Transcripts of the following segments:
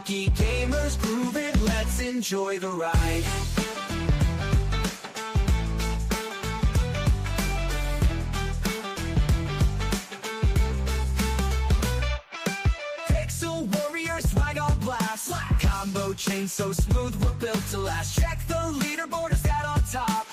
Funky gamers groove it, let's enjoy the ride. Pixel warriors swag on blast. Combo chain so smooth, we're built to last. Check the leaderboard, is that on top?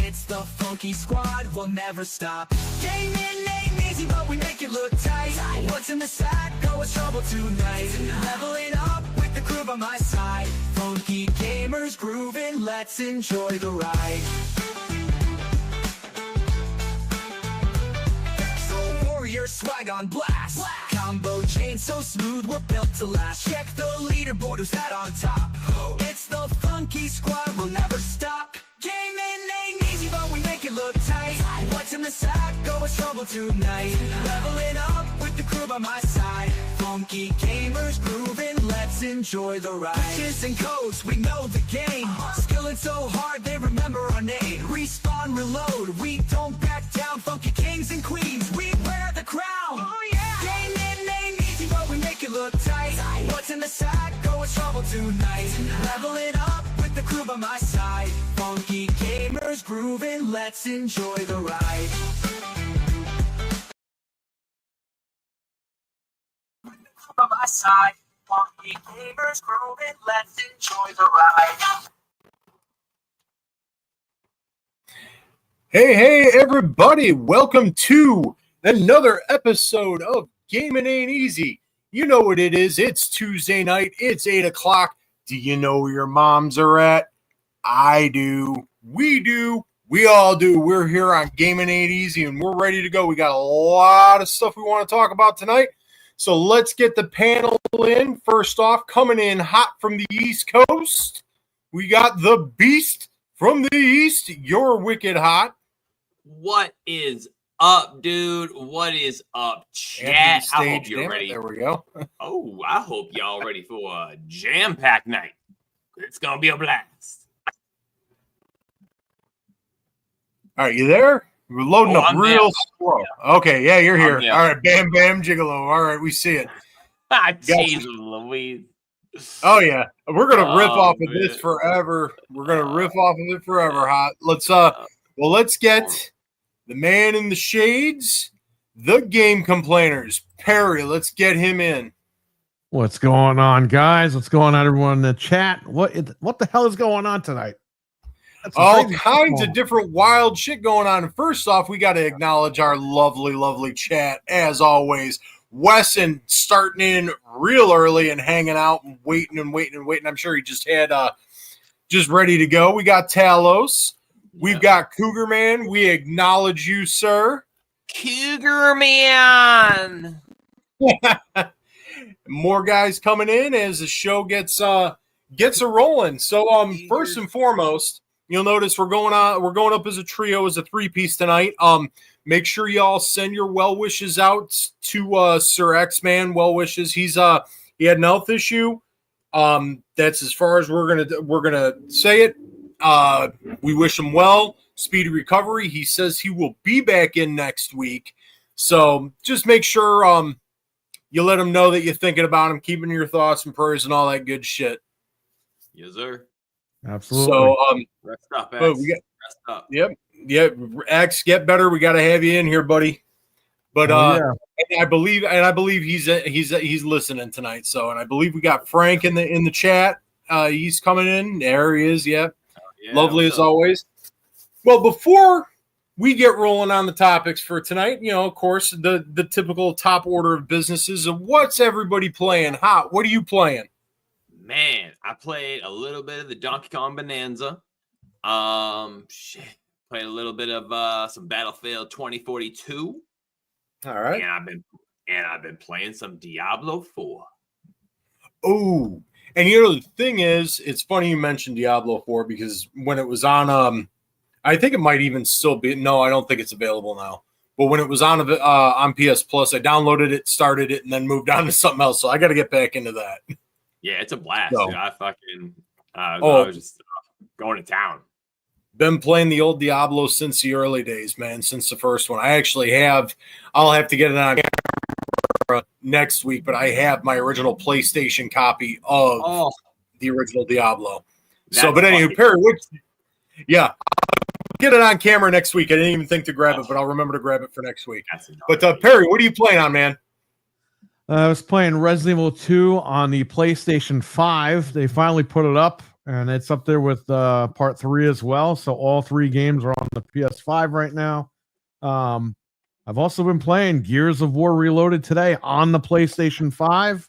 It's the funky squad, we'll never stop. Gaming ain't easy, but we make it look tight. What's in the sack? Go with trouble tonight. Leveling up with the crew by my side. Funky gamers grooving, let's enjoy the ride. Pixel warrior swag on blast. Combo chain so smooth, we're built to last. Check the leaderboard, who's that on top? It's the funky squad, we'll never stop. Gaming ain't easy, but we make it look tight. What's in the sack? Go with trouble tonight. Leveling up with the crew by my side. Funky gamers grooving, let's enjoy the ride. Pitches and codes, we know the game. Skilling so hard, they remember our name. Respawn, reload, we don't back down. Funky kings and queens, we wear the crown. Oh yeah! Gaming ain't easy, but we make it look tight. What's in the sack? Go with trouble tonight. Leveling up with the crew by my side. Funky gamers grooving, let's enjoy the ride. By my side, funky gamers grooving, let's enjoy the ride. Hey, everybody, welcome to another episode of Gamin' Ain't Easy. You know what it is, it's Tuesday night, it's 8 o'clock. Do you know where your moms are at? I do, we all do. We're here on Gamin' Ain't Easy, and we're ready to go. We got a lot of stuff we want to talk about tonight. So let's get the panel in. First off, coming in hot from the East Coast, we got the Beast from the East. You're wicked hot. What is up, dude? What is up, chat? I hope you're ready. There we go. Oh, I hope y'all ready for a jam-packed night. It's going to be a blast. All right, you there? We're loading up real slow. Yeah. Okay, yeah, you're here. All right, bam, bam, gigolo. All right, we see it. Jesus Louise. Oh, yeah. We're going to riff off of this forever. We're going to riff off of it forever, hot. Let's get the man in the shades, the game complainers. Perry, let's get him in. What's going on, guys? What's going on, everyone in the chat? What the hell is going on tonight? All kinds of different wild shit going on. First off, we got to acknowledge our lovely, lovely chat, as always. Wesson starting in real early and hanging out and waiting. I'm sure he just had just ready to go. We got Talos. We've got Cougar Man. We acknowledge you, sir. Cougar Man. More guys coming in as the show gets a rolling. So first and foremost, you'll notice we're going up as a trio, as a three-piece tonight. Make sure y'all send your well wishes out to Sir X-Man. Well wishes. He had an health issue. That's as far as we're gonna say it. We wish him well, speedy recovery. He says he will be back in next week. So just make sure you let him know that you're thinking about him, keeping your thoughts and prayers and all that good shit. Yes, sir. Absolutely. So rest up, X. Rest up. Yep. X, get better. We got to have you in here, buddy. But and I believe he's listening tonight. So, and I believe we got Frank in the chat. He's coming in. There he is. Yep. Yeah, lovely as always. Well, before we get rolling on the topics for tonight, of course, the typical top order of businesses of what's everybody playing. Hot, what are you playing? Man, I played a little bit of the Donkey Kong Bonanza. Played a little bit of some Battlefield 2042. All right. And I've been playing some Diablo 4. Oh, and the thing is, it's funny you mentioned Diablo 4 because when it was on, I think it might even still be. No, I don't think it's available now. But when it was on PS Plus, I downloaded it, started it, and then moved on to something else. So I got to get back into that. Yeah, it's a blast. So, dude. I was just going to town. Been playing the old Diablo since the early days, man. Since the first one, I'll have to get it on camera next week, but I have my original PlayStation copy of the original Diablo. But anyway, Perry, yeah, get it on camera next week. I didn't even think to grab it, but I'll remember to grab it for next week. But Perry, what are you playing on, man? I was playing Resident Evil 2 on the PlayStation 5. They finally put it up, and it's up there with Part 3 as well. So all 3 games are on the PS5 right now. I've also been playing Gears of War Reloaded today on the PlayStation 5,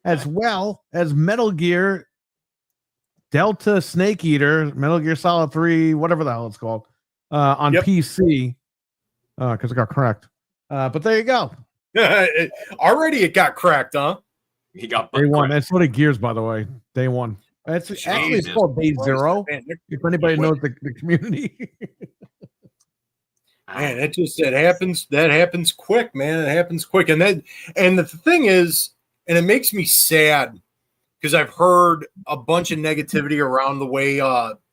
as well as Metal Gear Delta Snake Eater, Metal Gear Solid 3, whatever the hell it's called, on PC, because it got cracked. But there you go. Already it got cracked, huh? He got Day 1. That's what it Gears, by the way. Day 1. It's called Day 0. Man, if anybody knows the community. Man, it happens. That happens quick, man. It happens quick. And the thing is, and it makes me sad because I've heard a bunch of negativity around the way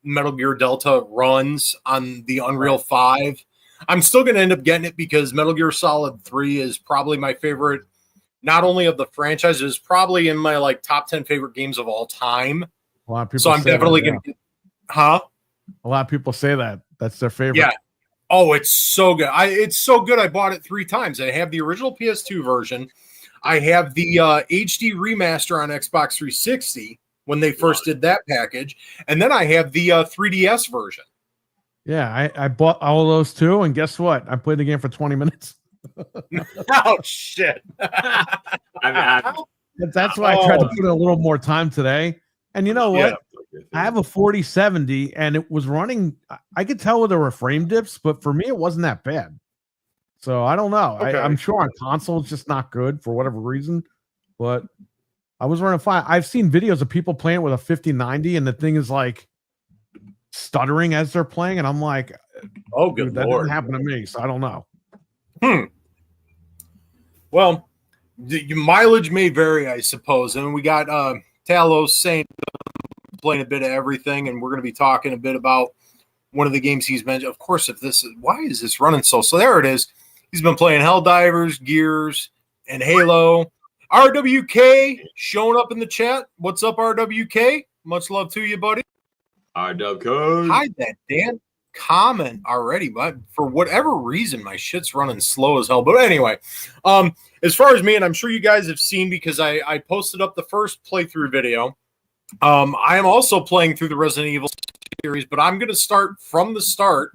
Metal Gear Delta runs on the Unreal 5. I'm still going to end up getting it because Metal Gear Solid 3 is probably my favorite, not only of the franchise, it's probably in my top 10 favorite games of all time. A lot of people so I'm definitely going to A lot of people say that. That's their favorite. Yeah. Oh, it's so good. It's so good. I bought it 3 times. I have the original PS2 version. I have the HD remaster on Xbox 360 when they first did that package. And then I have the 3DS version. Yeah, I bought all of those too. And guess what? I played the game for 20 minutes. Oh, shit. That's why I tried to put in a little more time today. And you know what? Yeah. I have a 4070 and it was running. I could tell there were frame dips, but for me, it wasn't that bad. So I don't know. Okay. I'm sure on console it's just not good for whatever reason, but I was running fine. I've seen videos of people playing with a 5090 and the thing is stuttering as they're playing. And I'm like, oh, good that Lord. didn't happen to me. So I don't know. Well, the mileage may vary, I suppose. And we got Talos saying playing a bit of everything, and we're going to be talking a bit about one of the games he's mentioned. Of course, why is this running so there it is. He's been playing Helldivers, Gears, and Halo. RWK showing up in the chat. What's up, RWK? Much love to you, buddy. RWK. Hide that damn comment already, but for whatever reason, my shit's running slow as hell. But anyway, as far as me, and I'm sure you guys have seen because I posted up the first playthrough video. I am also playing through the Resident Evil series, but I'm going to start from the start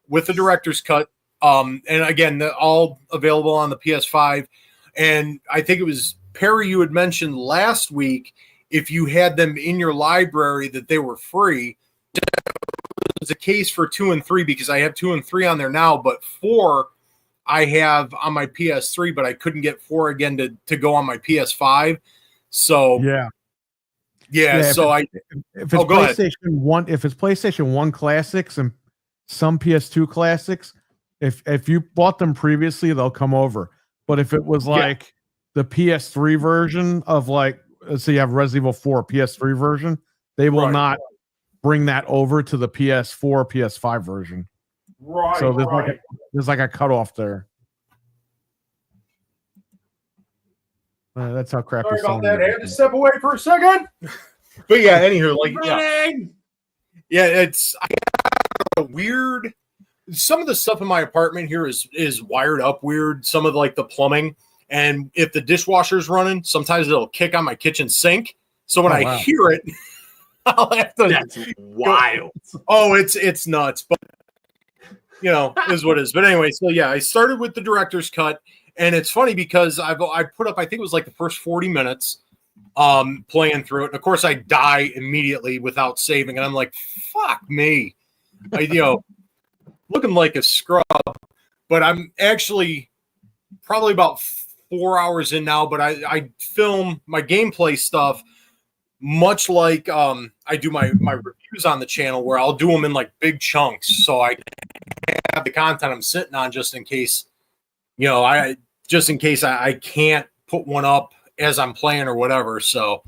with the director's cut. And again, all available on the PS5. And I think it was Perry, you had mentioned last week, if you had them in your library that they were free. It was a case for 2 and 3 because I have 2 and 3 on there now, but 4 I have on my PS3, but I couldn't get 4 again to go on my PS5. So yeah. So if it's PlayStation 1, if it's PlayStation 1 classics and some PS2 classics, if you bought them previously, they'll come over. But if it was the PS3 version of let's say you have Resident Evil 4 PS3 version, they will not bring that over to the PS4 PS5 version. Right. So there's a cutoff there. That's how crappy. Sorry about that. I had to step away for a second. But yeah, anywho, it's I got a weird. Some of the stuff in my apartment here is wired up weird. Some of the plumbing, and if the dishwasher's running, sometimes it'll kick on my kitchen sink. So when I hear it, I'll have to. That's wild. Oh, it's nuts, but is what it is. But anyway, so yeah, I started with the director's cut. And it's funny because I put up, I think it was the first 40 minutes playing through it. And of course, I die immediately without saving. And I'm like, fuck me. Looking like a scrub. But I'm actually probably about 4 hours in now. But I film my gameplay stuff much like I do my reviews on the channel where I'll do them in big chunks. So I have the content I'm sitting on just in case, I can't put one up as I'm playing or whatever. So,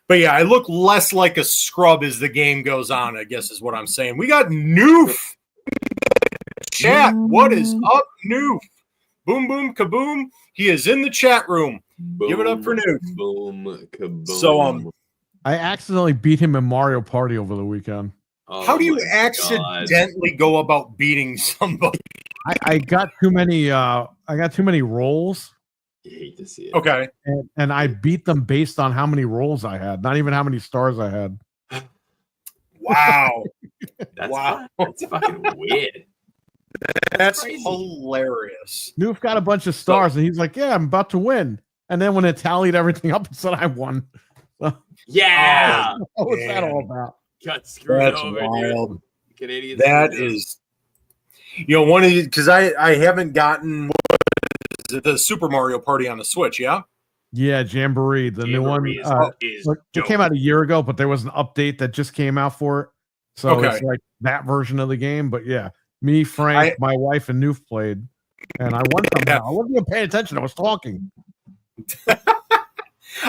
but yeah, I look less like a scrub as the game goes on, I guess is what I'm saying. We got Noof. Chat, what is up, Noof? Boom, boom, kaboom. He is in the chat room. Boom, Give it up for Nuke. Boom, kaboom. So, I accidentally beat him in Mario Party over the weekend. how do you my accidentally go about beating somebody? I got too many rolls. I hate to see it. Okay. And I beat them based on how many rolls I had, not even how many stars I had. Wow. That's fucking weird. That's crazy. hilarious. Noof got a bunch of stars, and he's like, "Yeah, I'm about to win." And then when it tallied everything up, it said I won. Yeah. What was that all about? Got screwed That's over, wild. dude. Canadians. That is, one of these, because I haven't gotten the Super Mario Party on the Switch, yeah? Yeah, Jamboree, the new one. Is It came out a year ago, but there was an update that just came out for it. So it's like that version of the game. But yeah, me, Frank, my wife, and Noof played, and I won somehow. I wasn't even paying attention. I was talking.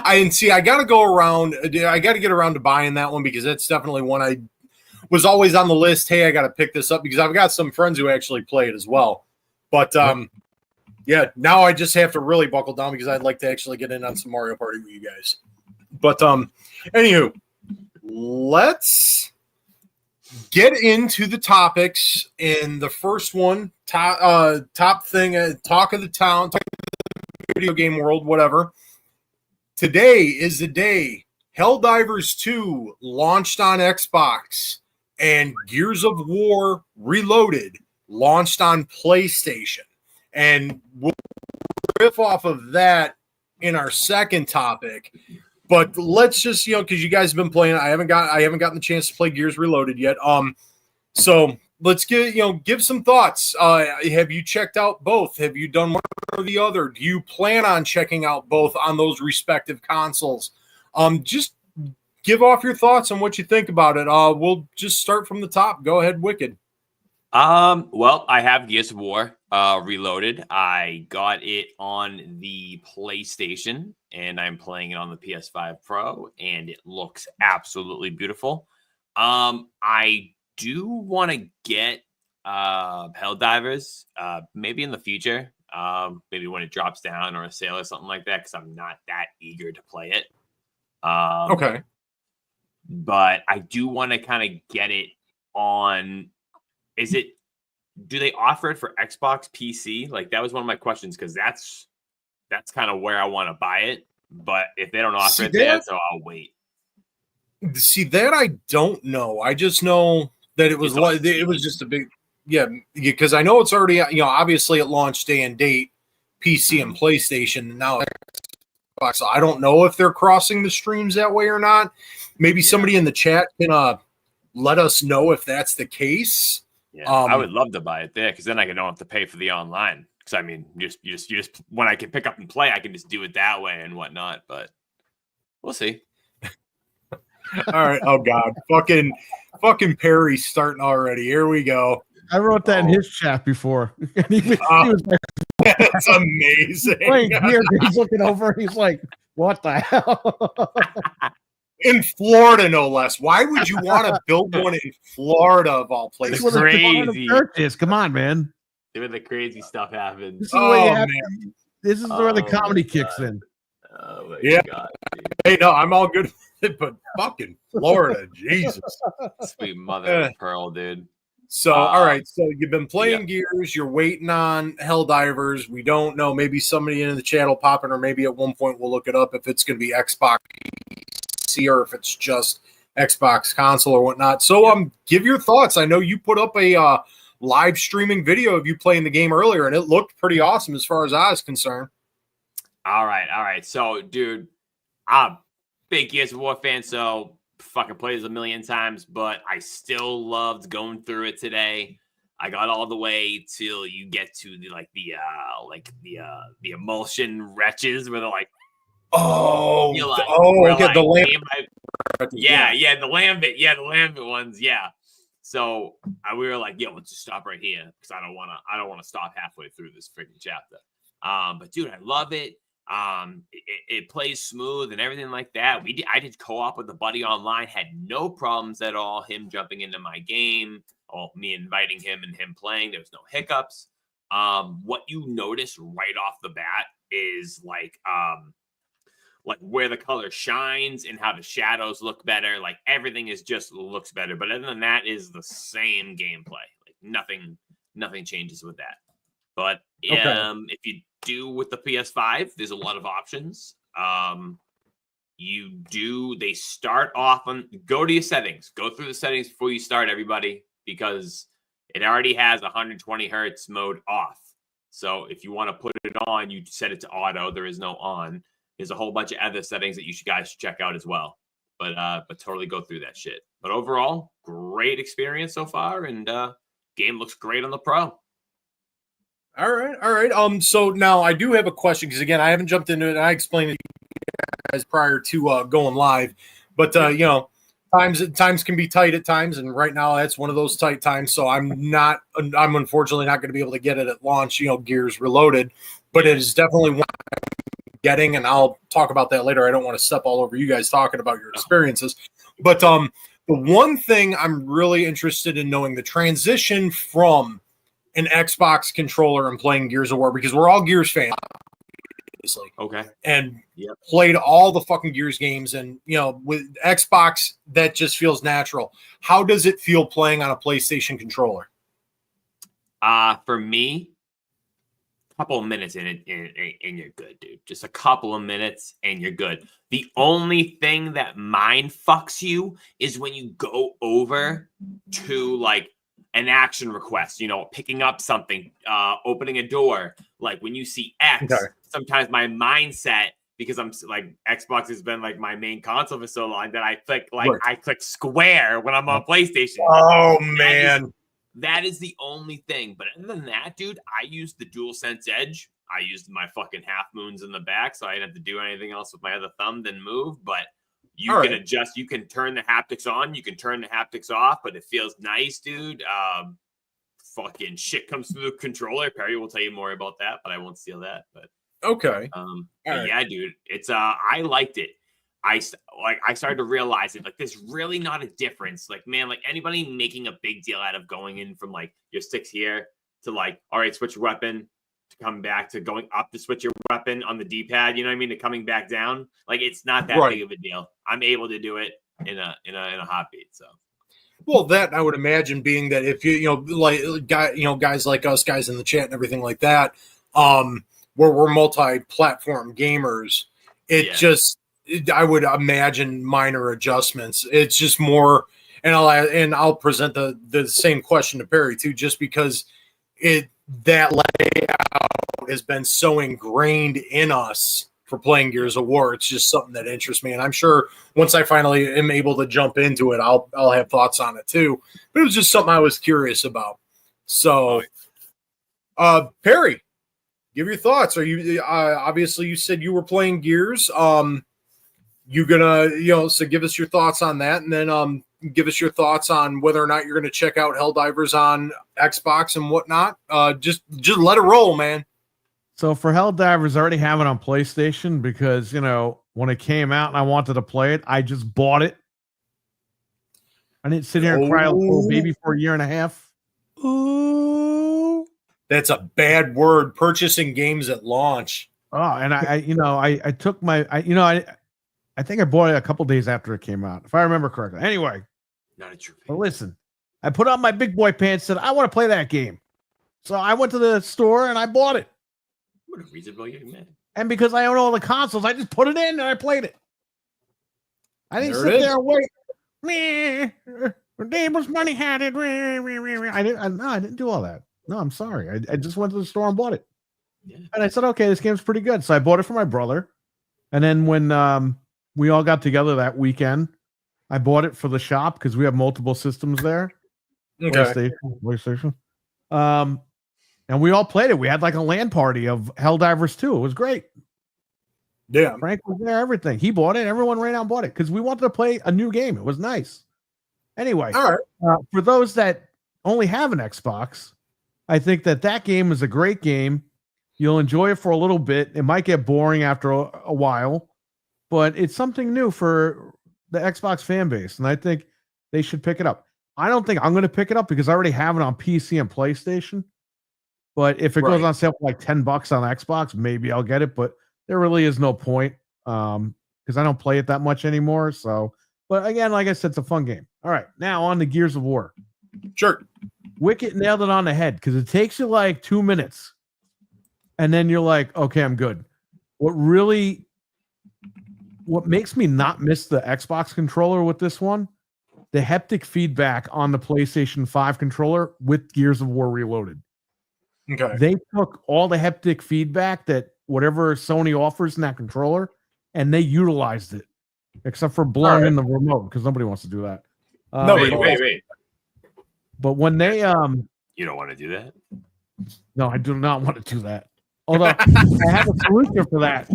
I got to go around. I got to get around to buying that one because that's definitely one I was always on the list. Hey, I got to pick this up because I've got some friends who actually play it as well. But yeah, now I just have to really buckle down because I'd like to actually get in on some Mario Party with you guys. But anywho, let's get into the topics. In the first one, top thing, talk of the town, talk of the video game world, whatever. Today is the day Helldivers 2 launched on Xbox and Gears of War Reloaded launched on PlayStation. And we'll riff off of that in our second topic. But let's just, because you guys have been playing, I haven't gotten the chance to play Gears Reloaded yet. So let's give some thoughts. Have you checked out both? Have you done one or the other? Do you plan on checking out both on those respective consoles? Just give off your thoughts on what you think about it. We'll just start from the top. Go ahead, Wicked. Well, I have Gears of War Reloaded. I got it on the PlayStation, and I'm playing it on the PS5 Pro, and it looks absolutely beautiful. I do want to get Helldivers, maybe in the future, maybe when it drops down or a sale or something like that, because I'm not that eager to play it. Okay. But I do want to kind of get it on. Do they offer it for Xbox PC? Like, that was one of my questions, because that's kind of where I want to buy it. But if they don't offer it there, so I'll wait. See, that I don't know. I just know that it was just a big, because I know it's already, obviously it launched day and date, PC and PlayStation, and now Xbox. So I don't know if they're crossing the streams that way or not. Maybe somebody in the chat can let us know if that's the case. Yeah, I would love to buy it there, because then I don't have to pay for the online. Because I mean, you just when I can pick up and play, I can just do it that way and whatnot. But we'll see. All right. Oh God, fucking Perry starting already. Here we go. I wrote that in his chat before. he was like, that's amazing. He's looking over. He's like, "What the hell?" In Florida, no less. Why would you want to build one in Florida of all places? It's crazy. Come on, man. Where the crazy stuff happens. This is where the comedy kicks in. Oh my God. Dude. Hey, no, I'm all good with it, but fucking Florida, Jesus. Sweet mother of pearl, dude. So, all right. So you've been playing Gears. You're waiting on Helldivers. We don't know. Maybe somebody in the chat will pop in, or maybe at one point we'll look it up if it's going to be Xbox or if it's just Xbox console or whatnot. So give your thoughts. I know you put up a live streaming video of you playing the game earlier, and it looked pretty awesome as far as I was concerned. All right. So, dude, I'm a big Gears of War fan, so fucking played it a million times, but I still loved going through it today. I got all the way till you get to the emulsion wretches where they're like, the lambit ones, yeah. So we were like, let's just stop right here, because I don't want to stop halfway through this freaking chapter. But dude, I love it. It plays smooth and everything like that. I did co-op with a buddy online, had no problems at all. Him jumping into my game, or me inviting him and him playing. There was no hiccups. what you notice right off the bat is like where the color shines and how the shadows look better. Like everything is just looks better. But other than that, is the same gameplay. Like nothing changes with that. But if you do with the PS5, there's a lot of options. They start off on, go to your settings, go through the settings before you start, everybody, because it already has 120 hertz mode off. So if you want to put it on, you set it to auto. There is no on. There's a whole bunch of other settings that you guys should check out as well. But totally go through that shit. But overall, great experience so far, and game looks great on the Pro. All right. So now I do have a question, because again, I haven't jumped into it. I explained it as prior to going live, but times can be tight at times, and right now that's one of those tight times. So I'm unfortunately not going to be able to get it at launch. Gears Reloaded, but it is definitely one I'm getting, and I'll talk about that later. I don't want to step all over you guys talking about your experiences, but the one thing I'm really interested in knowing, the transition from an Xbox controller and playing Gears of War, because we're all Gears fans, obviously. Okay. And played all the fucking Gears games, and with Xbox, that just feels natural. How does it feel playing on a PlayStation controller? For me, a couple of minutes in it, and you're good, dude. Just a couple of minutes, and you're good. The only thing that mind fucks you is when you go over to like an action request, picking up something, opening a door. Like when you see X, sometimes my mindset, because I'm like, Xbox has been like my main console for so long, that I click square when I'm on PlayStation. Oh, man. That is the only thing. But other than that, dude, I used the DualSense Edge. I used my fucking half moons in the back, so I didn't have to do anything else with my other thumb than move. But you can adjust. You can turn the haptics on. You can turn the haptics off. But it feels nice, dude. Fucking shit comes through the controller. Perry will tell you more about that, but I won't steal that. But okay. Yeah, dude. It's I liked it. I started to realize it. Like, there's really not a difference. Like, man, like anybody making a big deal out of going in from like your sticks here to like, all right, switch your weapon, to come back to going up to switch your weapon on the D-pad, you know what I mean, to coming back down. Like, it's not that big of a deal. I'm able to do it in a heartbeat. So, well, that I would imagine being that if guys like us, guys in the chat and everything like that, where we're multi-platform gamers, I would imagine minor adjustments. It's just more, and I'll present the same question to Perry too, just because that layout has been so ingrained in us for playing Gears of War. It's just something that interests me, and I'm sure once I finally am able to jump into it, I'll have thoughts on it too. But it was just something I was curious about. So, Perry, give your thoughts. Are you obviously you said you were playing Gears? You gonna so give us your thoughts on that, and then give us your thoughts on whether or not you're gonna check out Helldivers on Xbox and whatnot. Just let it roll, man. So for Helldivers, I already have it on PlayStation because when it came out and I wanted to play it, I just bought it. I didn't sit here and cry like a little baby for a year and a half. Ooh, that's a bad word. Purchasing games at launch. Oh, and I took my I think I bought it a couple days after it came out, if I remember correctly. Anyway, not a true. But listen, I put on my big boy pants, said I want to play that game, so I went to the store and I bought it. What a reasonable young man! And because I own all the consoles, I just put it in and I played it. I didn't sit there and wait. Neighbor's money had it. I didn't do all that. No, I'm sorry. I just went to the store and bought it. Yeah. And I said, okay, this game's pretty good. So I bought it for my brother. And then when we all got together that weekend, I bought it for the shop because we have multiple systems there. Okay. PlayStation. And we all played it. We had like a LAN party of Helldivers 2. It was great. Yeah. Frank was there, everything. He bought it. Everyone ran out and bought it because we wanted to play a new game. It was nice. Anyway, all right. For those that only have an Xbox, I think that game is a great game. You'll enjoy it for a little bit. It might get boring after a while, but it's something new for the Xbox fan base, and I think they should pick it up. I don't think I'm going to pick it up because I already have it on PC and PlayStation. But if it goes Right. on sale for like $10 on Xbox, maybe I'll get it. But there really is no point because I don't play it that much anymore. So, but again, like I said, it's a fun game. All right, now on to Gears of War. Sure. Wicket nailed it on the head because it takes you like 2 minutes, and then you're like, okay, I'm good. What makes me not miss the Xbox controller with this one, the haptic feedback on the PlayStation 5 controller with Gears of War Reloaded. Okay. They took all the haptic feedback that whatever Sony offers in that controller, and they utilized it, except for blowing in the remote because nobody wants to do that. Wait. But when they You don't want to do that? no, I do not want to do that. Although I have a solution for that.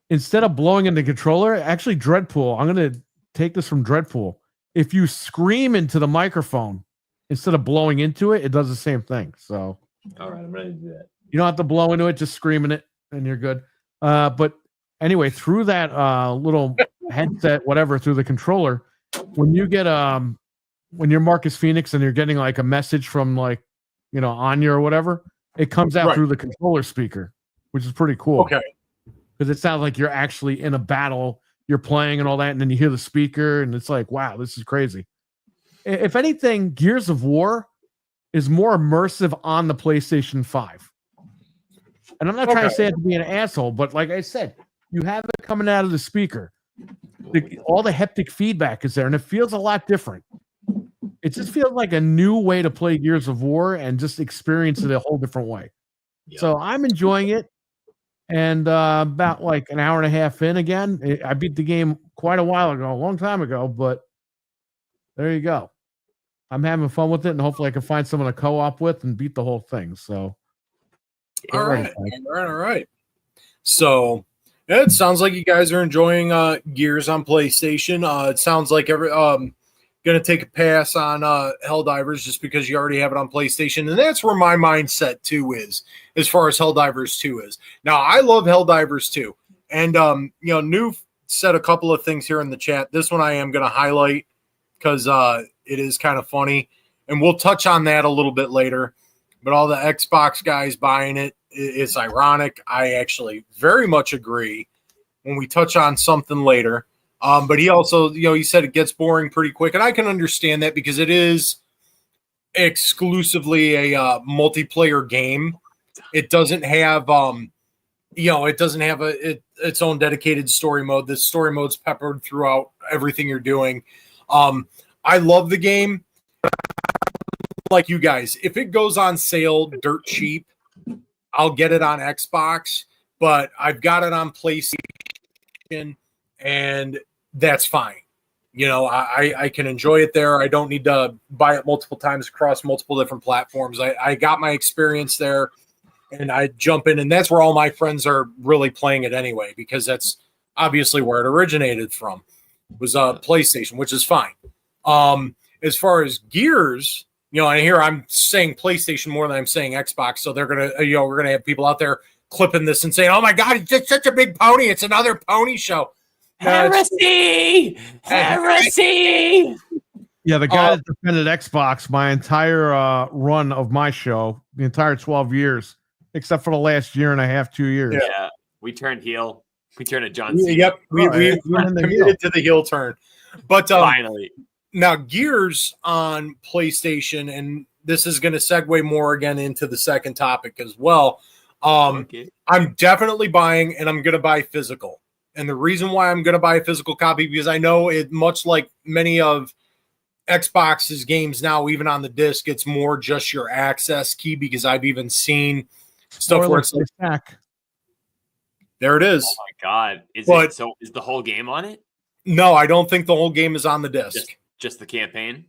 Instead of blowing in the controller, actually Dreadpool, I'm going to take this from Dreadpool. If you scream into the microphone instead of blowing into it, it does the same thing. So, All right, I'm ready to do that. you don't have to blow into it, just scream in it, and you're good. But anyway, through that little headset, whatever, through the controller, when you get when you're Marcus Phoenix and you're getting like a message from like, Anya or whatever, it comes out through the controller speaker, which is pretty cool. Okay. Because it sounds like you're actually in a battle, you're playing and all that, and then you hear the speaker, and it's like, wow, this is crazy. If anything, Gears of War is more immersive on the PlayStation 5. And I'm not trying to say it to be an asshole, but like I said, you have it coming out of the speaker. All the haptic feedback is there, and it feels a lot different. It just feels like a new way to play Gears of War and just experience it a whole different way. Yep. So I'm enjoying it. And about like an hour and a half in again, I beat the game quite a while ago, a long time ago, but there you go. I'm having fun with it, and hopefully I can find someone to co-op with and beat the whole thing. So, All right. So, yeah, it sounds like you guys are enjoying Gears on PlayStation. It sounds like going to take a pass on Helldivers just because you already have it on PlayStation. And that's where my mindset, too, is as far as Helldivers 2 is. Now, I love Helldivers 2. And, New said a couple of things here in the chat. This one I am going to highlight because it is kind of funny. And we'll touch on that a little bit later. But all the Xbox guys buying it, it's ironic. I actually very much agree when we touch on something later. But he also, he said it gets boring pretty quick. And I can understand that because it is exclusively a multiplayer game. It doesn't have, its own dedicated story mode. The story mode's peppered throughout everything you're doing. I love the game. Like you guys, if it goes on sale dirt cheap, I'll get it on Xbox, but I've got it on PlayStation, and that's fine. I can enjoy it there. I don't need to buy it multiple times across multiple different platforms. I got my experience there, and I jump in, and that's where all my friends are really playing it anyway, because that's obviously where it originated from, was PlayStation, which is fine. As far as Gears, and here I'm saying PlayStation more than I'm saying Xbox, so they're gonna, we're gonna have people out there clipping this and saying, "Oh my God, it's just such a big pony! It's another pony show." Heresy! Heresy! Yeah, the guy that defended Xbox my entire run of my show, the entire 12 years, except for the last year and a half, 2 years. Yeah, we turned heel. We turned a John Cena. Yep, we committed to the heel turn. But finally. Now, Gears on PlayStation, and this is going to segue more again into the second topic as well. Okay. I'm definitely buying, and I'm going to buy physical. And the reason why I'm going to buy a physical copy, because I know it, much like many of Xbox's games now, even on the disc, it's more just your access key, because I've even seen stuff where it's like, there it is. Oh my God. Is the whole game on it? No, I don't think the whole game is on the disc. Just the campaign?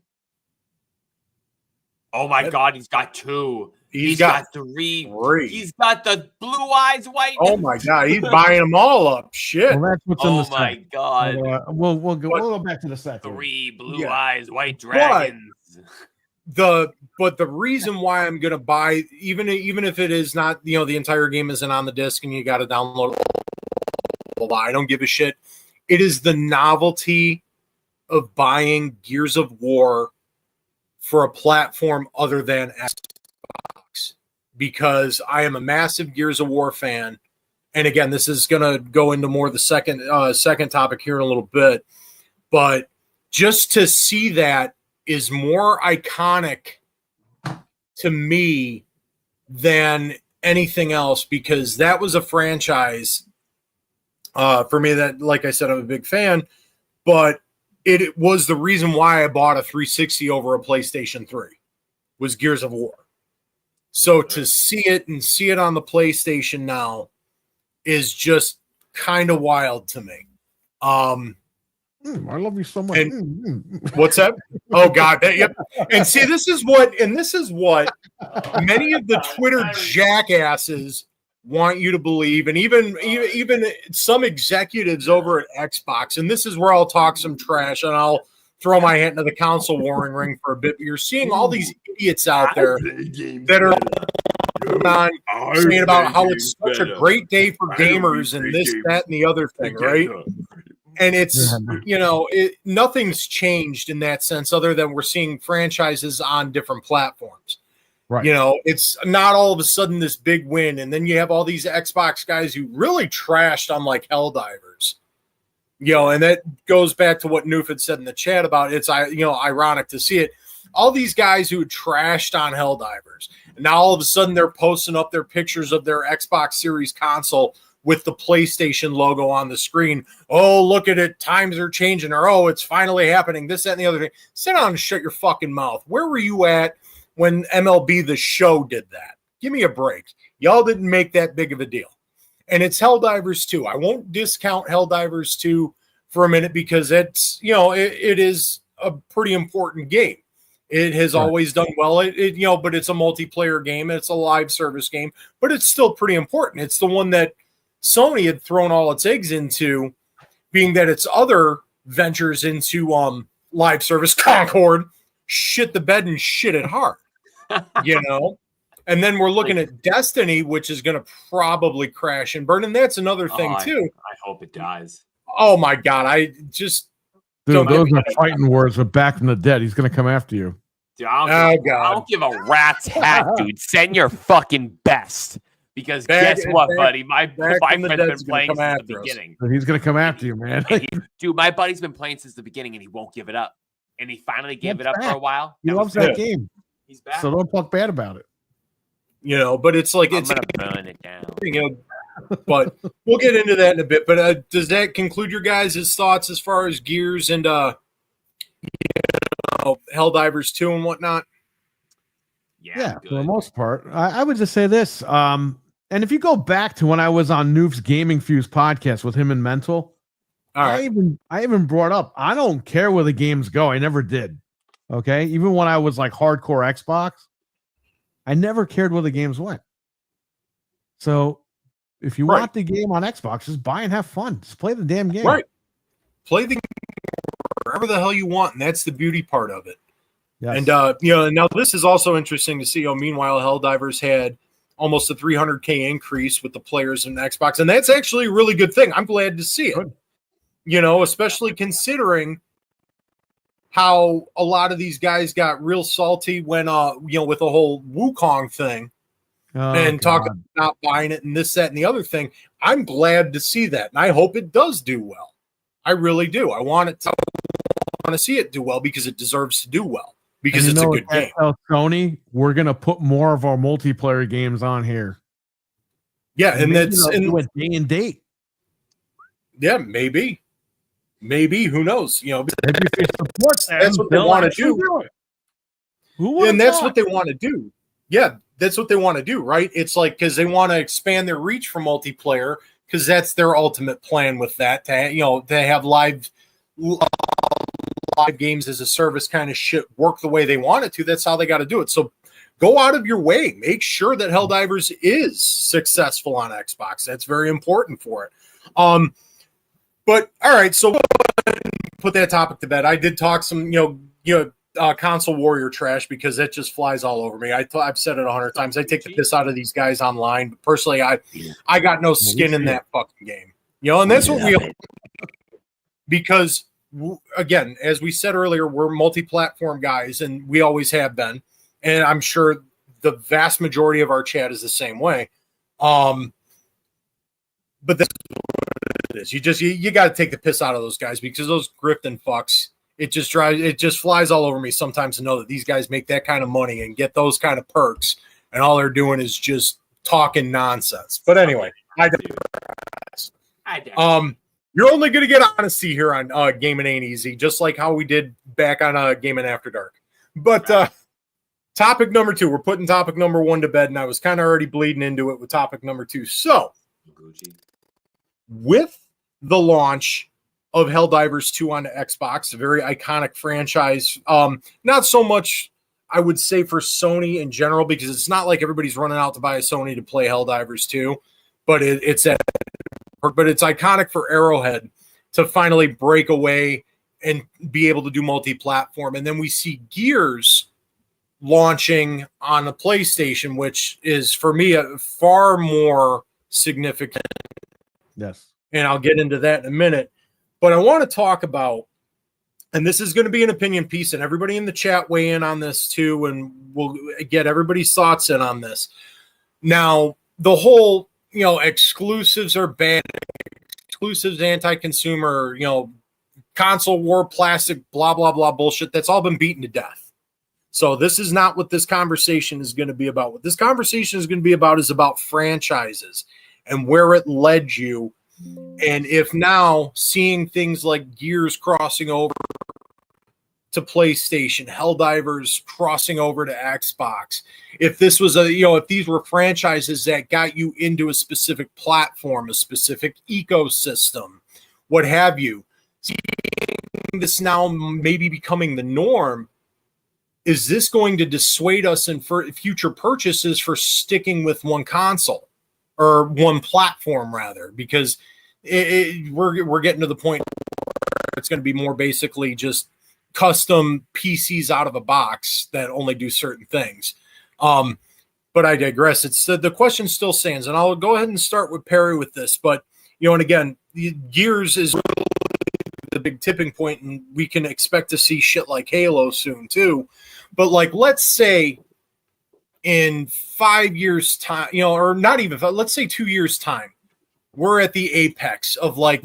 Oh my God, he's got two. He's got three. 3. He's got the blue eyes white. Oh my God, he's buying them all up. Shit. Well, that's what's in the my set. God. We'll go back to the second. 3 blue eyes white dragons. But the reason why I'm gonna buy, even if it is not, the entire game isn't on the disc and you got to download it, I don't give a shit. It is the novelty of buying Gears of War for a platform other than Xbox. because I am a massive Gears of War fan. And again, this is going to go into more the second topic here in a little bit. But just to see that is more iconic to me than anything else, because that was a franchise for me that, like I said, I'm a big fan, but it was the reason why I bought a 360 over a PlayStation 3 was Gears of War. So to see it on the PlayStation now is just kind of wild to me. I love you so much. What's that? Oh God. Yep. And see, this is what many of the Twitter jackasses want you to believe, and even some executives over at Xbox. And this is where I'll talk some trash and I'll throw my hat into the console warring ring for a bit. But you're seeing all these idiots out there that are saying about how it's such a great day for gamers and this, that, and the other thing, right? And it's, nothing's changed in that sense other than we're seeing franchises on different platforms. Right. It's not all of a sudden this big win. And then you have all these Xbox guys who really trashed on like Helldivers. And that goes back to what Noof had said in the chat about it's, ironic to see it. All these guys who trashed on Helldivers, and now all of a sudden they're posting up their pictures of their Xbox Series console with the PlayStation logo on the screen. Oh, look at it. Times are changing. Or, oh, it's finally happening. This, that, and the other thing. Sit down and shut your fucking mouth. Where were you at when MLB The Show did that? Give me a break. Y'all didn't make that big of a deal. And it's Helldivers 2. I won't discount Helldivers 2 for a minute because it's, it is a pretty important game. It has always done well. But it's a multiplayer game. It's a live service game, but it's still pretty important. It's the one that Sony had thrown all its eggs into, being that its other ventures into live service, Concord, shit the bed and shit it hard, And then we're looking at Destiny, which is going to probably crash and burn. And that's another thing, too. I hope it dies. Oh, my God. I just... Dude, those are fighting words are back from the dead. He's going to come after you. Dude, I don't give a rat's hat, dude. Send your fucking best. Because guess what, buddy? My friend's been playing since the beginning. He's going to come after you, man. Dude, my buddy's been playing since the beginning, and he won't give it up. And he finally gave it up for a while. He loves that game. He's back. So don't talk bad about it. But it's like... I'm going to burn it down. But we'll get into that in a bit. But does that conclude your guys' thoughts as far as Gears and Helldivers 2 and whatnot? Yeah, for the most part. I would just say this. And if you go back to when I was on Noof's Gaming Fuse podcast with him and Mental, I even brought up, I don't care where the games go. I never did. Okay. Even when I was like hardcore Xbox, I never cared where the games went. So if you want the game on Xbox, just buy and have fun. Just play the damn game. Right. Play the game wherever the hell you want. And that's the beauty part of it. Yes. And, now this is also interesting to see. Meanwhile, Helldivers had almost a 300K increase with the players in Xbox. And that's actually a really good thing. I'm glad to see it. Good. Especially considering how a lot of these guys got real salty when, with the whole Wukong thing and talking about not buying it and this, that, and the other thing. I'm glad to see that. And I hope it does do well. I really do. I want to see it do well because it deserves to do well. Because it's a good game. Sony, we're gonna put more of our multiplayer games on here. Yeah, and that's do a day and date. Yeah, maybe. Who knows? Maybe if they support them, that's what they want to do. And that's what they want to do. Yeah, that's what they want to do, right? It's like because they want to expand their reach for multiplayer because that's their ultimate plan with that. To have live games as a service kind of shit work the way they want it to. That's how they got to do it. So go out of your way. Make sure that Helldivers is successful on Xbox. That's very important for it. But all right, so put that topic to bed. I did talk some, console warrior trash because that just flies all over me. I've said it 100 times. I take the piss out of these guys online. But personally, I got no skin in that fucking game. And that's what we because again, as we said earlier, we're multi-platform guys and we always have been. And I'm sure the vast majority of our chat is the same way. But that's what it is. You got to take the piss out of those guys, because those grifting fucks, it just flies all over me sometimes to know that these guys make that kind of money and get those kind of perks, and all they're doing is just talking nonsense. But anyway, you're only going to get honesty here on Gamin Ain't Easy, just like how we did back on Gamin After Dark. But topic number 2, we're putting topic number 1 to bed, and I was kind of already bleeding into it with topic number 2. So, with the launch of Helldivers 2 on the Xbox, a very iconic franchise, not so much, I would say, for Sony in general, because it's not like everybody's running out to buy a Sony to play Helldivers 2, but it's iconic for Arrowhead to finally break away and be able to do multi-platform. And then we see Gears launching on the PlayStation, which is, for me, a far more significant. Yes. And I'll get into that in a minute. But I want to talk about, and this is going to be an opinion piece, and everybody in the chat weigh in on this too, and we'll get everybody's thoughts in on this. Now, the whole, exclusives are bad, exclusives anti-consumer, console war, plastic, blah, blah, blah bullshit, that's all been beaten to death. So this is not what this conversation is going to be about. What this conversation is going to be about is about franchises and where it led you. And if now seeing things like Gears crossing over to PlayStation, Helldivers crossing over to Xbox, if this was if these were franchises that got you into a specific platform, a specific ecosystem, what have you, seeing this now maybe becoming the norm, is this going to dissuade us in future purchases for sticking with one console? Or one platform, rather, because we're getting to the point where it's going to be more basically just custom PCs out of a box that only do certain things. But I digress. It's the question still stands, and I'll go ahead and start with Perry with this. But and again, Gears is really the big tipping point, and we can expect to see shit like Halo soon too. But let's say, in 5 years' time, or not even, let's say 2 years' time, we're at the apex of the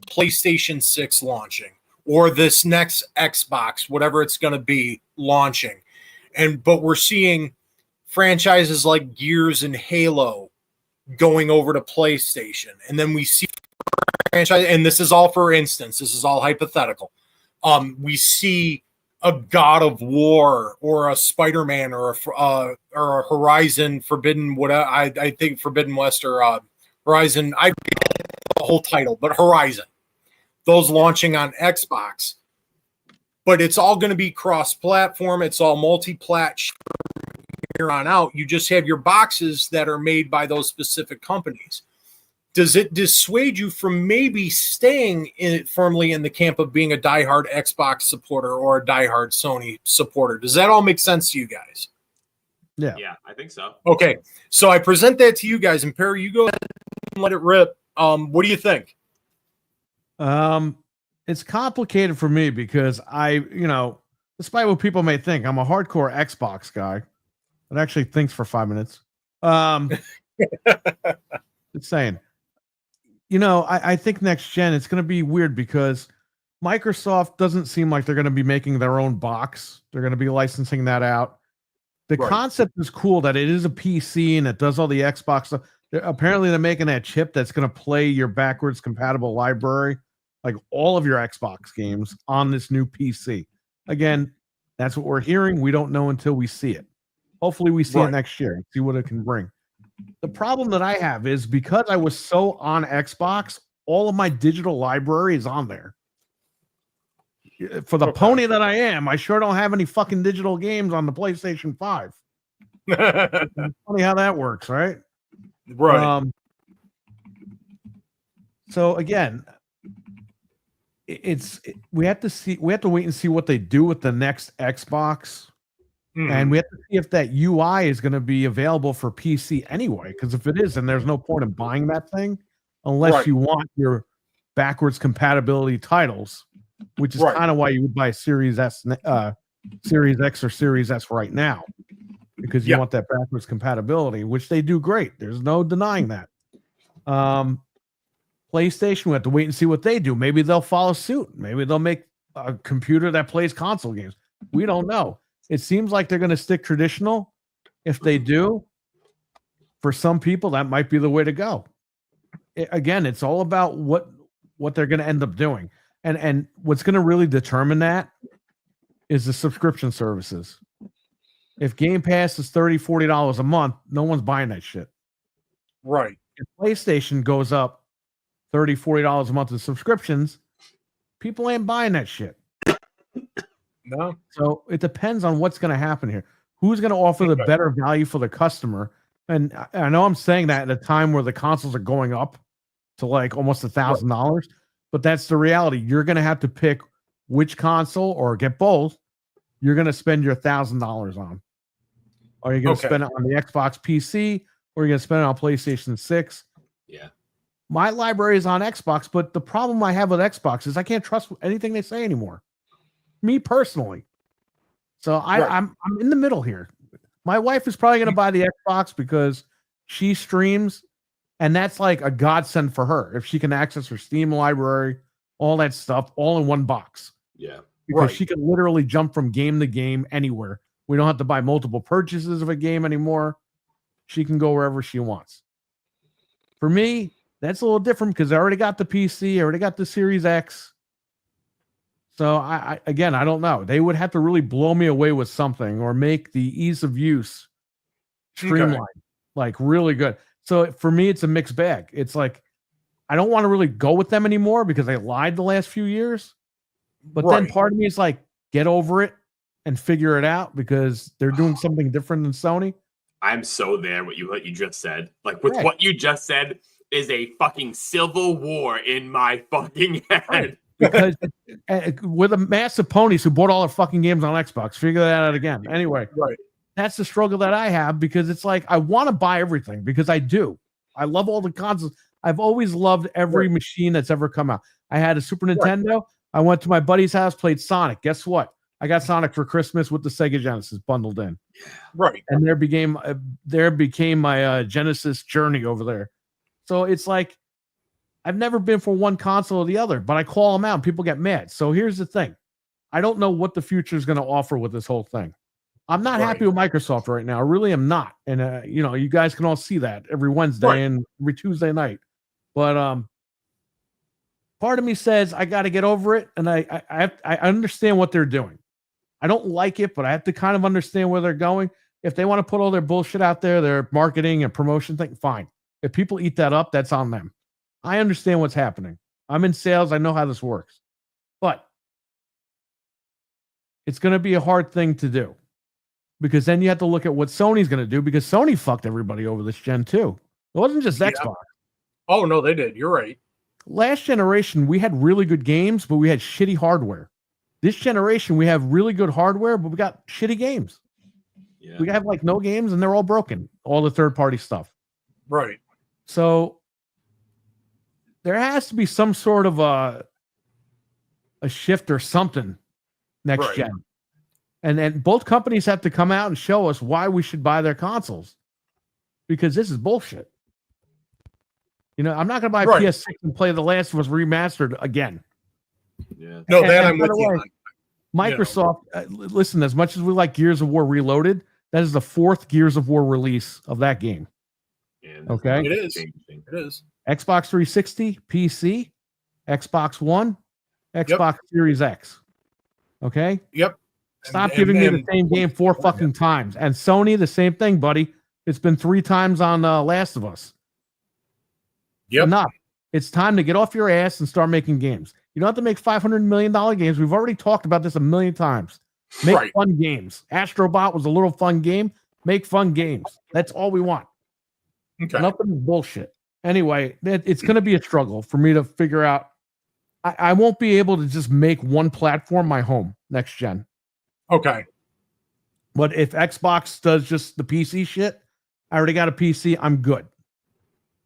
PlayStation 6 launching, or this next Xbox, whatever it's going to be, launching. But we're seeing franchises like Gears and Halo going over to PlayStation. And then we see franchise, and this is all for instance, this is all hypothetical. We see a God of War or a Spider-Man or a Horizon Forbidden, I think Forbidden West or Horizon, I the whole title, but Horizon, those launching on Xbox. But it's all going to be cross-platform. It's all multi-plat here on out. You just have your boxes that are made by those specific companies. Does it dissuade you from maybe staying firmly in the camp of being a diehard Xbox supporter or a diehard Sony supporter? Does that all make sense to you guys? Yeah, I think so. Okay, so I present that to you guys, and Perry, you go ahead and let it rip. What do you think? It's complicated for me because despite what people may think, I'm a hardcore Xbox guy that actually thinks for 5 minutes. Just saying. I think next gen, it's going to be weird because Microsoft doesn't seem like they're going to be making their own box. They're going to be licensing that out. The concept is cool that it is a PC and it does all the Xbox stuff. Apparently, they're making that chip that's going to play your backwards compatible library, like all of your Xbox games, on this new PC. Again, that's what we're hearing. We don't know until we see it. Hopefully, we see it next year and see what it can bring. The problem that I have is because I was so on Xbox, all of my digital library is on there. For the pony that I am, I sure don't have any fucking digital games on the PlayStation 5. Funny how that works, right? Right. So again, we have to wait and see what they do with the next Xbox. And we have to see if that UI is going to be available for PC anyway. Because if it is, then there's no point in buying that thing unless you want your backwards compatibility titles, which is kind of why you would buy Series X or Series S right now. because you want that backwards compatibility, which they do great. There's no denying that. PlayStation, we have to wait and see what they do. Maybe they'll follow suit. Maybe they'll make a computer that plays console games. We don't know. It seems like they're going to stick traditional. If they do, for some people, that might be the way to go. Again, it's all about what they're going to end up doing. And what's going to really determine that is the subscription services. If Game Pass is $30, $40 a month, no one's buying that shit. Right. If PlayStation goes up $30, $40 a month in subscriptions, people ain't buying that shit. No. So it depends on what's going to happen here. Who's going to offer the better value for the customer? And I know I'm saying that at a time where the consoles are going up to like almost $1,000, but that's the reality. You're going to have to pick which console or get both you're going to spend your $1,000 on. Are you going to spend it on the Xbox PC or are you going to spend it on PlayStation 6? Yeah. My library is on Xbox, but the problem I have with Xbox is I can't trust anything they say anymore. Me personally. So I'm in the middle here. My wife is probably going to buy the Xbox because she streams, and that's like a godsend for her. If she can access her Steam library, all that stuff, all in one box. Yeah. Because she can literally jump from game to game anywhere. We don't have to buy multiple purchases of a game anymore. She can go wherever she wants. For me, that's a little different because I already got the PC, I already got the Series X. So I don't know. They would have to really blow me away with something or make the ease of use streamlined, like really good. So for me, it's a mixed bag. It's like I don't want to really go with them anymore because they lied the last few years. But then part of me is like, get over it and figure it out because they're doing something different than Sony. I'm so there. What you just said, like with what you just said, is a fucking civil war in my fucking head. Right. Because we're the massive ponies who bought all the fucking games on Xbox. Figure that out again. Anyway, that's the struggle that I have because it's like I want to buy everything because I do. I love all the consoles. I've always loved every machine that's ever come out. I had a Super Nintendo. I went to my buddy's house, played Sonic. Guess what? I got Sonic for Christmas with the Sega Genesis bundled in. Right. And there became my Genesis journey over there. So it's like I've never been for one console or the other, but I call them out and people get mad. So here's the thing. I don't know what the future is going to offer with this whole thing. I'm not happy with Microsoft right now. I really am not. And, you guys can all see that every Wednesday and every Tuesday night. But part of me says I got to get over it. And I understand what they're doing. I don't like it, but I have to kind of understand where they're going. If they want to put all their bullshit out there, their marketing and promotion thing, fine. If people eat that up, that's on them. I understand what's happening. I'm in sales. I know how this works. But it's going to be a hard thing to do because then you have to look at what Sony's going to do because Sony fucked everybody over this gen too. It wasn't just Xbox. Oh, no, they did. You're right. Last generation, we had really good games, but we had shitty hardware. This generation, we have really good hardware, but we got shitty games. Yeah. We have like no games and they're all broken. All the third-party stuff. Right. So there has to be some sort of a shift or something next gen. And then both companies have to come out and show us why we should buy their consoles. Because this is bullshit. I'm not going to buy PS6 and play The Last of Us remastered again. Yeah. No, that I'm with you. Microsoft, listen, as much as we like Gears of War Reloaded, that is the 4th Gears of War release of that game. Yeah, okay? It is. It is. Xbox 360, PC, Xbox One, Xbox Series X. Okay? Yep. Stop giving me the same game 4 fucking times. And Sony, the same thing, buddy. It's been 3 times on Last of Us. Yep. Enough. It's time to get off your ass and start making games. You don't have to make $500 million games. We've already talked about this a million times. Make fun games. Astrobot was a little fun game. Make fun games. That's all we want. Okay. Nothing bullshit. Anyway, it's going to be a struggle for me to figure out. I won't be able to just make one platform my home next gen. Okay. But if Xbox does just the PC shit, I already got a PC. I'm good.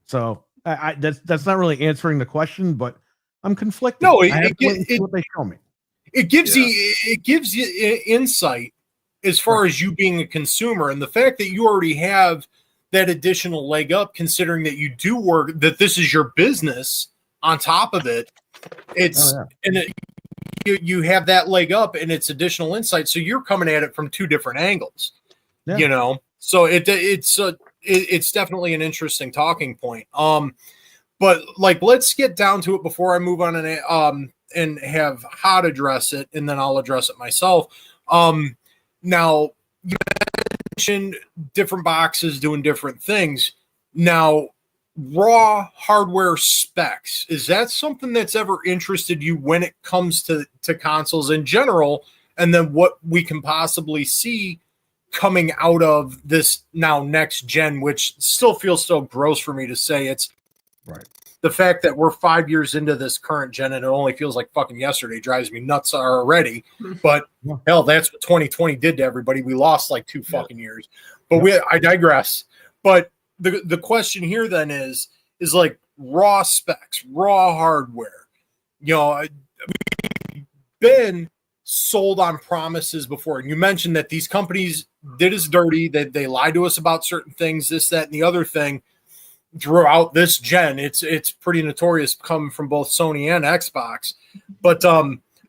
So that's not really answering the question, but I'm conflicted. No, what they show me. It gives you insight as far as you being a consumer, and the fact that you already have that additional leg up, considering that you do work, that this is your business on top of it. You have that leg up and it's additional insight. So you're coming at it from two different angles, so it's definitely an interesting talking point. But like, let's get down to it before I move on and have Hot address it, and then I'll address it myself. Now, you mentioned different boxes doing different things. Now, raw hardware specs, is that something that's ever interested you when it comes to consoles in general? And then what we can possibly see coming out of this now next gen, which still feels so gross for me to say. It's right. The fact that we're 5 years into this current gen and it only feels like fucking yesterday drives me nuts already. But hell, that's what 2020 did to everybody. We lost like 2 fucking years. But I digress. But the question here then is like raw specs, raw hardware. We've been sold on promises before. And you mentioned that these companies did us dirty, that they lied to us about certain things, this, that, and the other thing. Throughout this gen, it's pretty notorious coming from both Sony and Xbox. But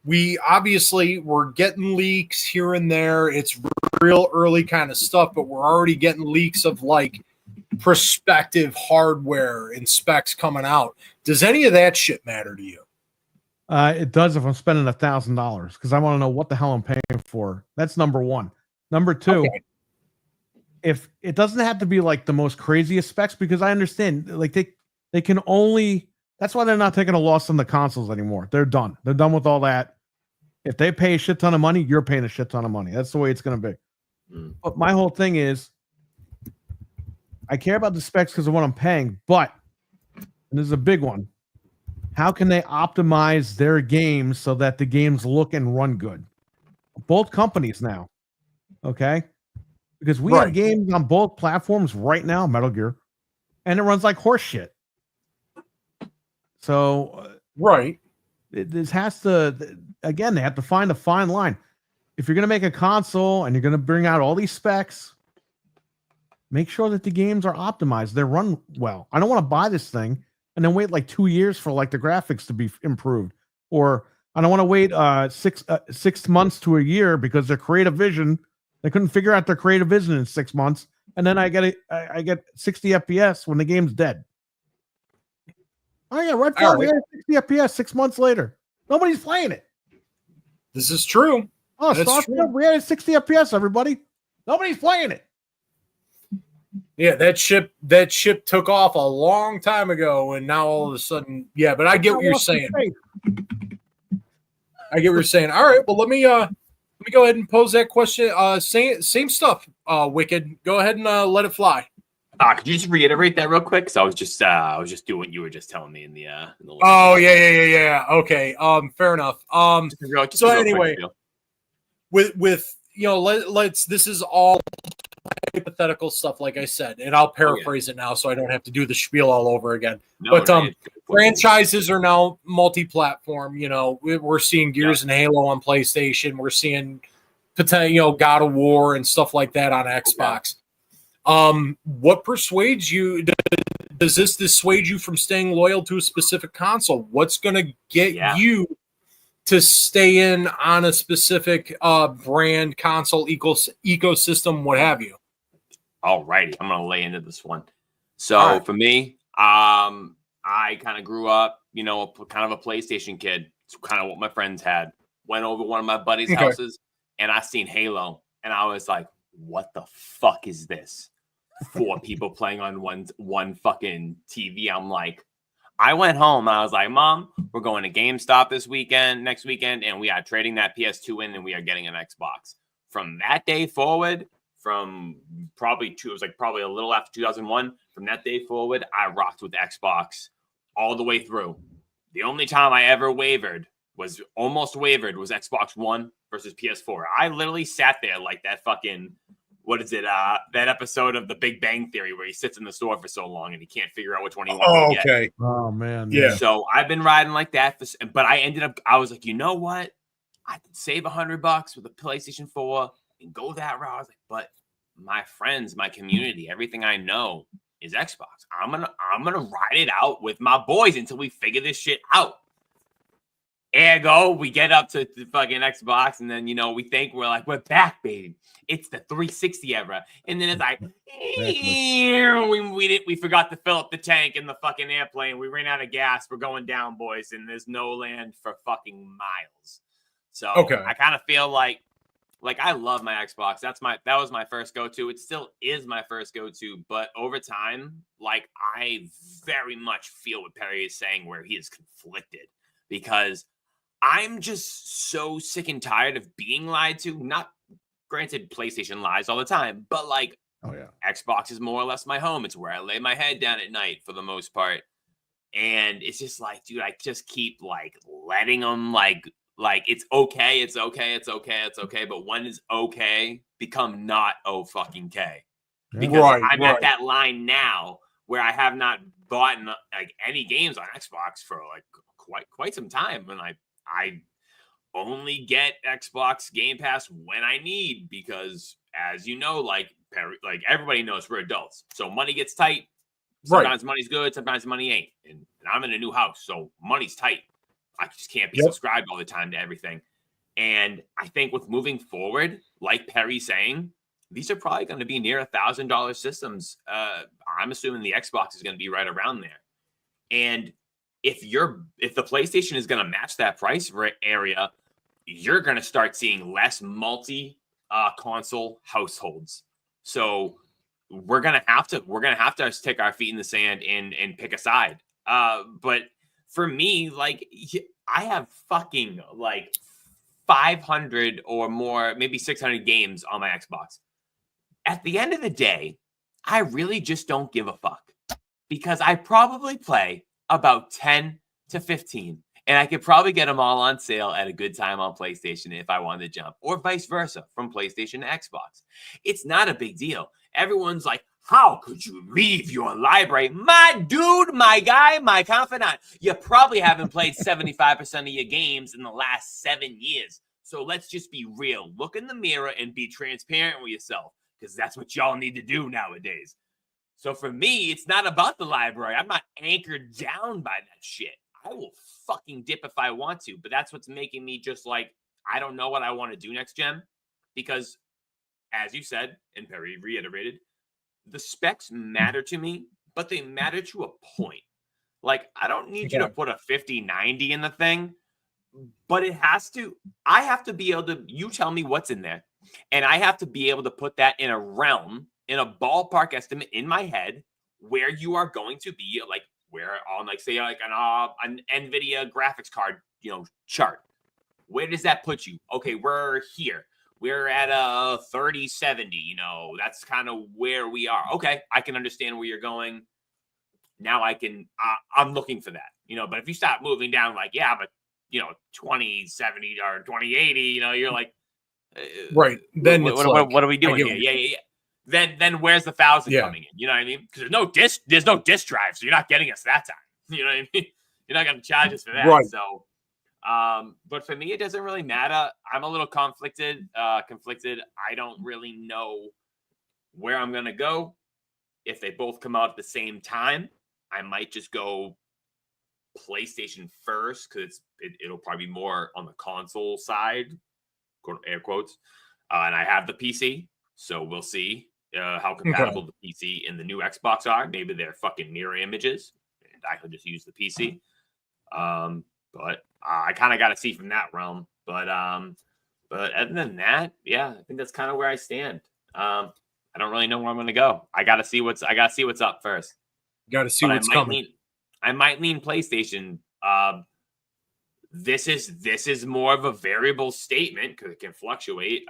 we obviously were getting leaks here and there. It's real early kind of stuff, but we're already getting leaks of like prospective hardware and specs coming out. Does any of that shit matter to you? It does if I'm spending $1,000 because I want to know what the hell I'm paying for. That's number one. Number two. Okay. If it doesn't have to be like the most craziest specs, because I understand like they can only, that's why they're not taking a loss on the consoles anymore. They're done. They're done with all that. If they pay a shit ton of money, you're paying a shit ton of money. That's the way it's going to be. But my whole thing is I care about the specs because of what I'm paying, but, and this is a big one, how can they optimize their games so that the games look and run good? Both companies now. Okay. Because we have games on both platforms right now, Metal Gear, and it runs like horse shit. So, this has to, again, they have to find a fine line. If you're going to make a console and you're going to bring out all these specs, make sure that the games are optimized. They run well. I don't want to buy this thing and then wait like 2 years for like the graphics to be improved. Or I don't want to wait 6 months to a year because their creative vision, they couldn't figure out their creative vision in 6 months, and then I get 60 FPS when the game's dead. Oh yeah, Redfall, we had 60 FPS 6 months later. Nobody's playing it. This is true. Oh, Starfield, we had 60 FPS, everybody. Nobody's playing it. Yeah, that ship took off a long time ago, and now all of a sudden, but I get what you're saying. I get what you're saying. All right, well, let me go ahead and pose that question. Same stuff, Wicked. Go ahead and let it fly. Could you just reiterate that real quick? Because I was just doing what you were just telling me in the Oh yeah. Okay. Fair enough. So anyway, with let's. This is all hypothetical stuff, like I said, and I'll paraphrase it now so I don't have to do the spiel all over again. Franchises are now multi-platform. We're seeing Gears and Halo on PlayStation. We're seeing God of War and stuff like that on Xbox. What persuades you? Does this dissuade you from staying loyal to a specific console? What's going to get you to stay in on a specific brand, console, ecosystem, what have you? All righty, I'm going to lay into this one. So for me, I kind of grew up, kind of a PlayStation kid. It's kind of what my friends had. Went over one of my buddies' houses, and I seen Halo, and I was like, "What the fuck is this?" 4 people playing on one fucking TV. I'm like, I went home and I was like, "Mom, we're going to GameStop next weekend, and we are trading that PS2 in, and we are getting an Xbox." From that day forward, from probably a little after 2001. From that day forward, I rocked with Xbox all the way through. The only time I ever was Xbox One versus PS4. I literally sat there like that fucking, that episode of The Big Bang Theory where he sits in the store for so long and he can't figure out which one he wants to get. Oh, man. Yeah. So I've been riding like that. But I was like, you know what? I could save $100 with a PlayStation 4 and go that route. I was like, but my friends, my community, everything I know is Xbox. I'm gonna ride it out with my boys until we figure this shit out. Ergo, we get up to the fucking Xbox, and then we think we're back, baby. It's the 360 era, and then it's like we forgot to fill up the tank in the fucking airplane. We ran out of gas. We're going down, boys, and there's no land for fucking miles. So I kind of feel like I love my Xbox. That was my first go-to. It still is my first go-to, but over time, I very much feel what Perry is saying, where he is conflicted, because I'm just so sick and tired of being lied to. Not granted, PlayStation lies all the time, but Xbox is more or less my home. It's where I lay my head down at night for the most part. And it's just dude, I just keep letting them it's okay, it's okay, it's okay, it's okay. But when is okay become not fucking K? Because I'm at that line now where I have not bought any games on Xbox for quite some time, and I only get Xbox Game Pass when I need, because as you know, everybody knows we're adults, so money gets tight. Sometimes money's good, sometimes money ain't, and I'm in a new house, so money's tight. I just can't be subscribed all the time to everything. And I think with moving forward, like Perry's saying, these are probably going to be near $1,000 systems. I'm assuming the Xbox is going to be right around there. And if the PlayStation is going to match that price area, you're going to start seeing less multi console households. So we're going to have to stick our feet in the sand and pick a side. But for me, I have fucking 500 or more, maybe 600 games on my Xbox. At the end of the day, I really just don't give a fuck, because I probably play about 10 to 15, and I could probably get them all on sale at a good time on PlayStation if I wanted to jump, or vice versa from PlayStation to Xbox. It's not a big deal. Everyone's like, how could you leave your library? My dude, my guy, my confidant. You probably haven't played 75% of your games in the last 7 years. So let's just be real. Look in the mirror and be transparent with yourself, because that's what y'all need to do nowadays. So for me, it's not about the library. I'm not anchored down by that shit. I will fucking dip if I want to, but that's what's making me just I don't know what I want to do next gen, because as you said, and Perry reiterated, the specs matter to me, but they matter to a point. I don't need you to put a 5090 in the thing, but I have to be able to, you tell me what's in there, and I have to be able to put that in a realm, in a ballpark estimate in my head, where you are going to be, where on, say, an NVIDIA graphics card, chart. Where does that put you? Okay, we're here. We're at a 3070, that's kind of where we are. Okay, I can understand where you're going. Now I'm looking for that, but if you start moving down, but 2070 or 2080, you're right. Then what are we doing here? Yeah. Then where's the 1,000 coming in? You know what I mean? Because there's no disk drive, so you're not getting us that time. You know what I mean? You're not going to charge us for that. Right. So, but for me, it doesn't really matter. I'm a little conflicted. I don't really know where I'm going to go. If they both come out at the same time, I might just go PlayStation first, because it'll probably be more on the console side, air quotes. And I have the PC, so we'll see how compatible the PC and the new Xbox are. Maybe they're fucking mirror images, and I could just use the PC. But I kind of got to see from that realm. But other than that, yeah, I think that's kind of where I stand. I don't really know where I'm going to go. I got to see what's up first. Got to see what's coming. I might lean PlayStation. This is more of a variable statement, because it can fluctuate.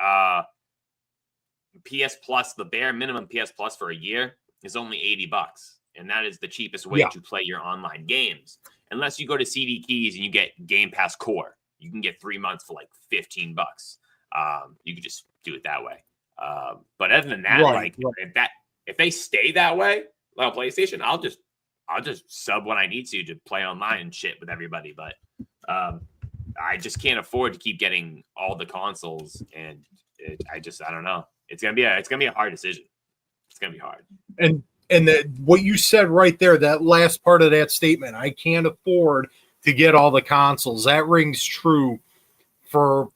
PS Plus, the bare minimum PS Plus for a year is only $80, and that is the cheapest way to play your online games. Unless you go to CD Keys and you get Game Pass Core, you can get 3 months for $15. You can just do it that way. But other than that, if they stay that way, on PlayStation, I'll just sub when I need to play online and shit with everybody. But I just can't afford to keep getting all the consoles, and I don't know. It's gonna be a hard decision. It's gonna be hard. And what you said right there, that last part of that statement, I can't afford to get all the consoles. That rings true for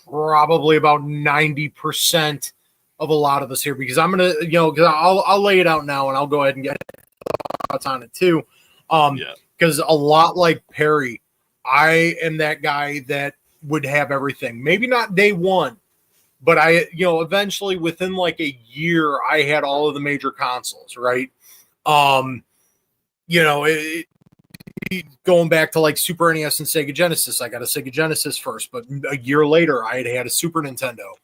probably about 90% of a lot of us here, because I'm gonna, because I'll lay it out now, and I'll go ahead and get thoughts on it too. Because a lot like Perry, I am that guy that would have everything. Maybe not day one, but I, eventually within like a year, I had all of the major consoles, right? Going back to like Super NES and Sega Genesis, I got a Sega Genesis first, but a year later, I had a Super Nintendo.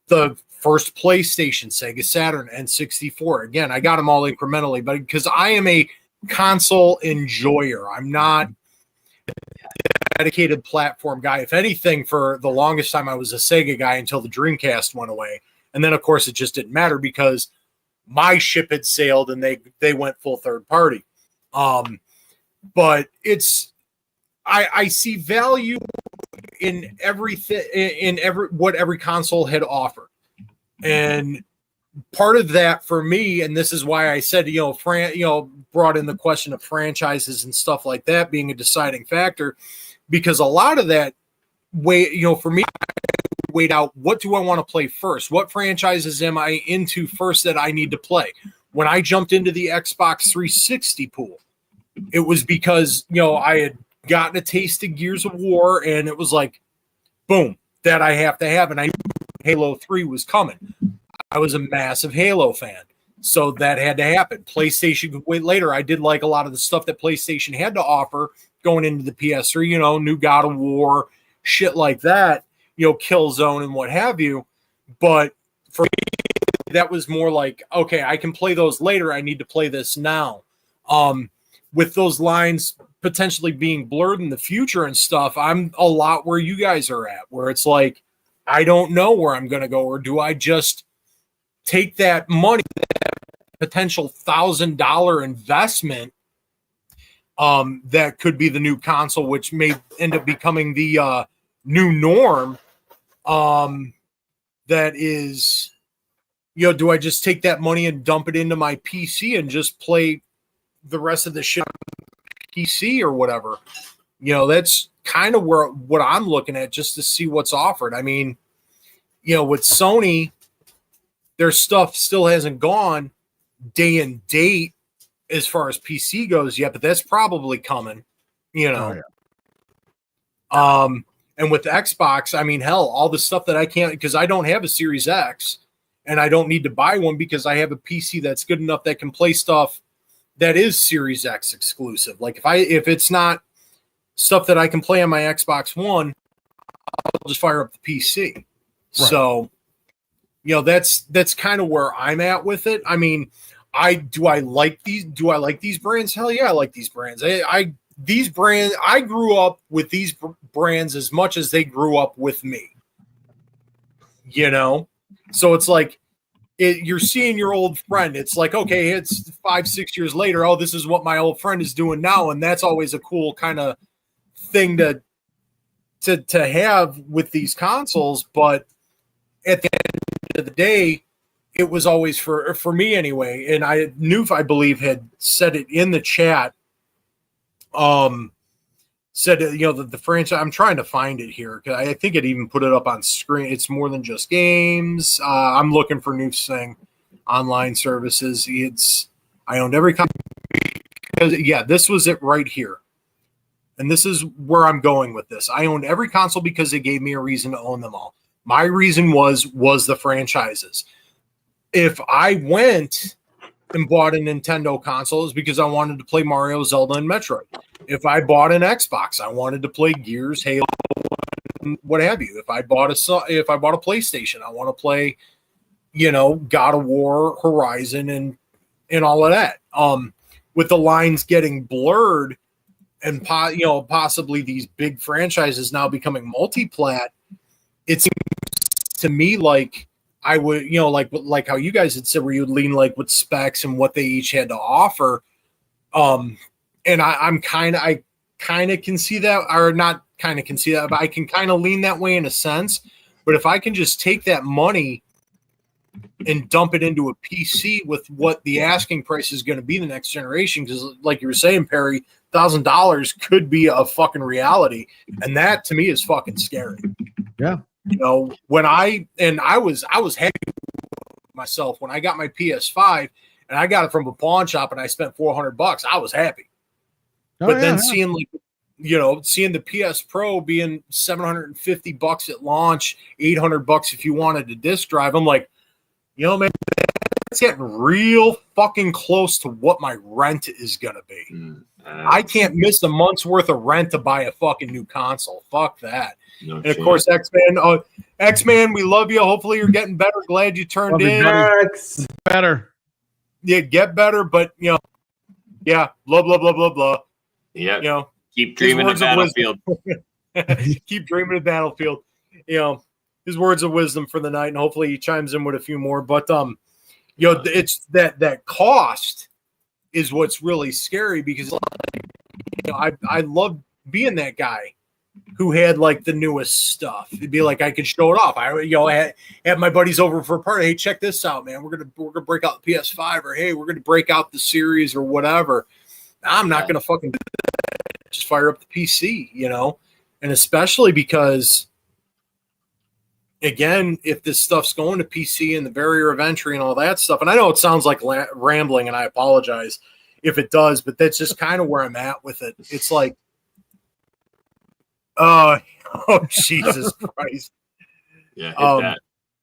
The first PlayStation, Sega Saturn, and 64. Again, I got them all incrementally, but because I am a console enjoyer, I'm not dedicated platform guy. If anything, for the longest time, I was a Sega guy until the Dreamcast went away. And then, of course, it just didn't matter because my ship had sailed and they went full third party. But I see value in everything, in what every console had offered. And part of that for me, and this is why I said, brought in the question of franchises and stuff like that being a deciding factor, because a lot of that for me, I weighed out, what do I want to play first? What franchises am I into first that I need to play? When I jumped into the Xbox 360 pool, it was because, I had gotten a taste of Gears of War, and it was like, boom, that I have to have. And I knew Halo 3 was coming. I was a massive Halo fan, so that had to happen. PlayStation, later, I did like a lot of the stuff that PlayStation had to offer going into the PS3, new God of War, shit like that, Killzone and what have you. But for me, that was more like, okay, I can play those later. I need to play this now. With those lines potentially being blurred in the future and stuff, I'm a lot where you guys are at, where it's like, I don't know where I'm going to go, or do I just take that money, that potential $1,000 investment that could be the new console, which may end up becoming the new norm, that is, do I just take that money and dump it into my PC and just play the rest of the shit on PC or whatever? That's kind of what I'm looking at, just to see what's offered. I mean, with Sony, their stuff still hasn't gone day and date as far as PC goes yet, but that's probably coming, Oh, yeah. And with Xbox, I mean, hell, all the stuff that I can't, because I don't have a Series X, and I don't need to buy one because I have a PC that's good enough that can play stuff that is Series X exclusive. Like if it's not stuff that I can play on my Xbox One, I'll just fire up the PC. Right. So, that's kind of where I'm at with it. I mean, do I like these brands? Hell yeah, I like these brands. I grew up with these brands as much as they grew up with me. So it's like, you're seeing your old friend. It's like, okay, it's 5-6 years later. Oh, this is what my old friend is doing now. And that's always a cool kind of thing to have with these consoles. But at the end of the day, it was always for me anyway. And I believe had said it in the chat. Said, the franchise, I'm trying to find it here, because I think it even put it up on screen. It's more than just games. I'm looking for new thing, online services. I owned every company. Yeah, this was it right here. And this is where I'm going with this. I owned every console because it gave me a reason to own them all. My reason was the franchises. If I went and bought a Nintendo console, it's because I wanted to play Mario, Zelda, and Metroid. If I bought an Xbox, I wanted to play Gears, Halo, and what have you. If I bought a PlayStation, I want to play, God of War, Horizon, and all of that. With the lines getting blurred, and possibly these big franchises now becoming multi-plat, it seems to me like I would, like how you guys had said, where you'd lean like with specs and what they each had to offer. And I kind of can see that, or not kind of can see that, but I can kind of lean that way in a sense. But if I can just take that money and dump it into a PC with what the asking price is going to be the next generation, because like you were saying, Perry, $1,000 could be a fucking reality, and that to me is fucking scary. Yeah. When I was happy with myself when I got my PS5 and I got it from a pawn shop and I spent $400, I was happy. But then seeing the PS Pro being $750 at launch, $800 if you wanted a disc drive, I'm like, man, it's getting real fucking close to what my rent is gonna be. I can't miss a month's worth of rent to buy a fucking new console. Fuck that. No, and of course, X-Man, we love you. Hopefully you're getting better. Glad you turned in. Better. Yeah, get better, but blah blah blah blah blah. Yeah. Keep dreaming of Battlefield. Keep dreaming of Battlefield. His words of wisdom for the night, and hopefully he chimes in with a few more. But it's that cost is what's really scary, because I love being that guy who had like the newest stuff. It'd be like I could show it off. I had my buddies over for a party. Hey, check this out, man. We're gonna break out the PS5, or hey, we're gonna break out the series or whatever. I'm not gonna fucking just fire up the PC, and especially because, again, if this stuff's going to PC and the barrier of entry and all that stuff, and I know it sounds like rambling, and I apologize if it does, but that's just kind of where I'm at with it. It's like, oh Jesus Christ. Yeah,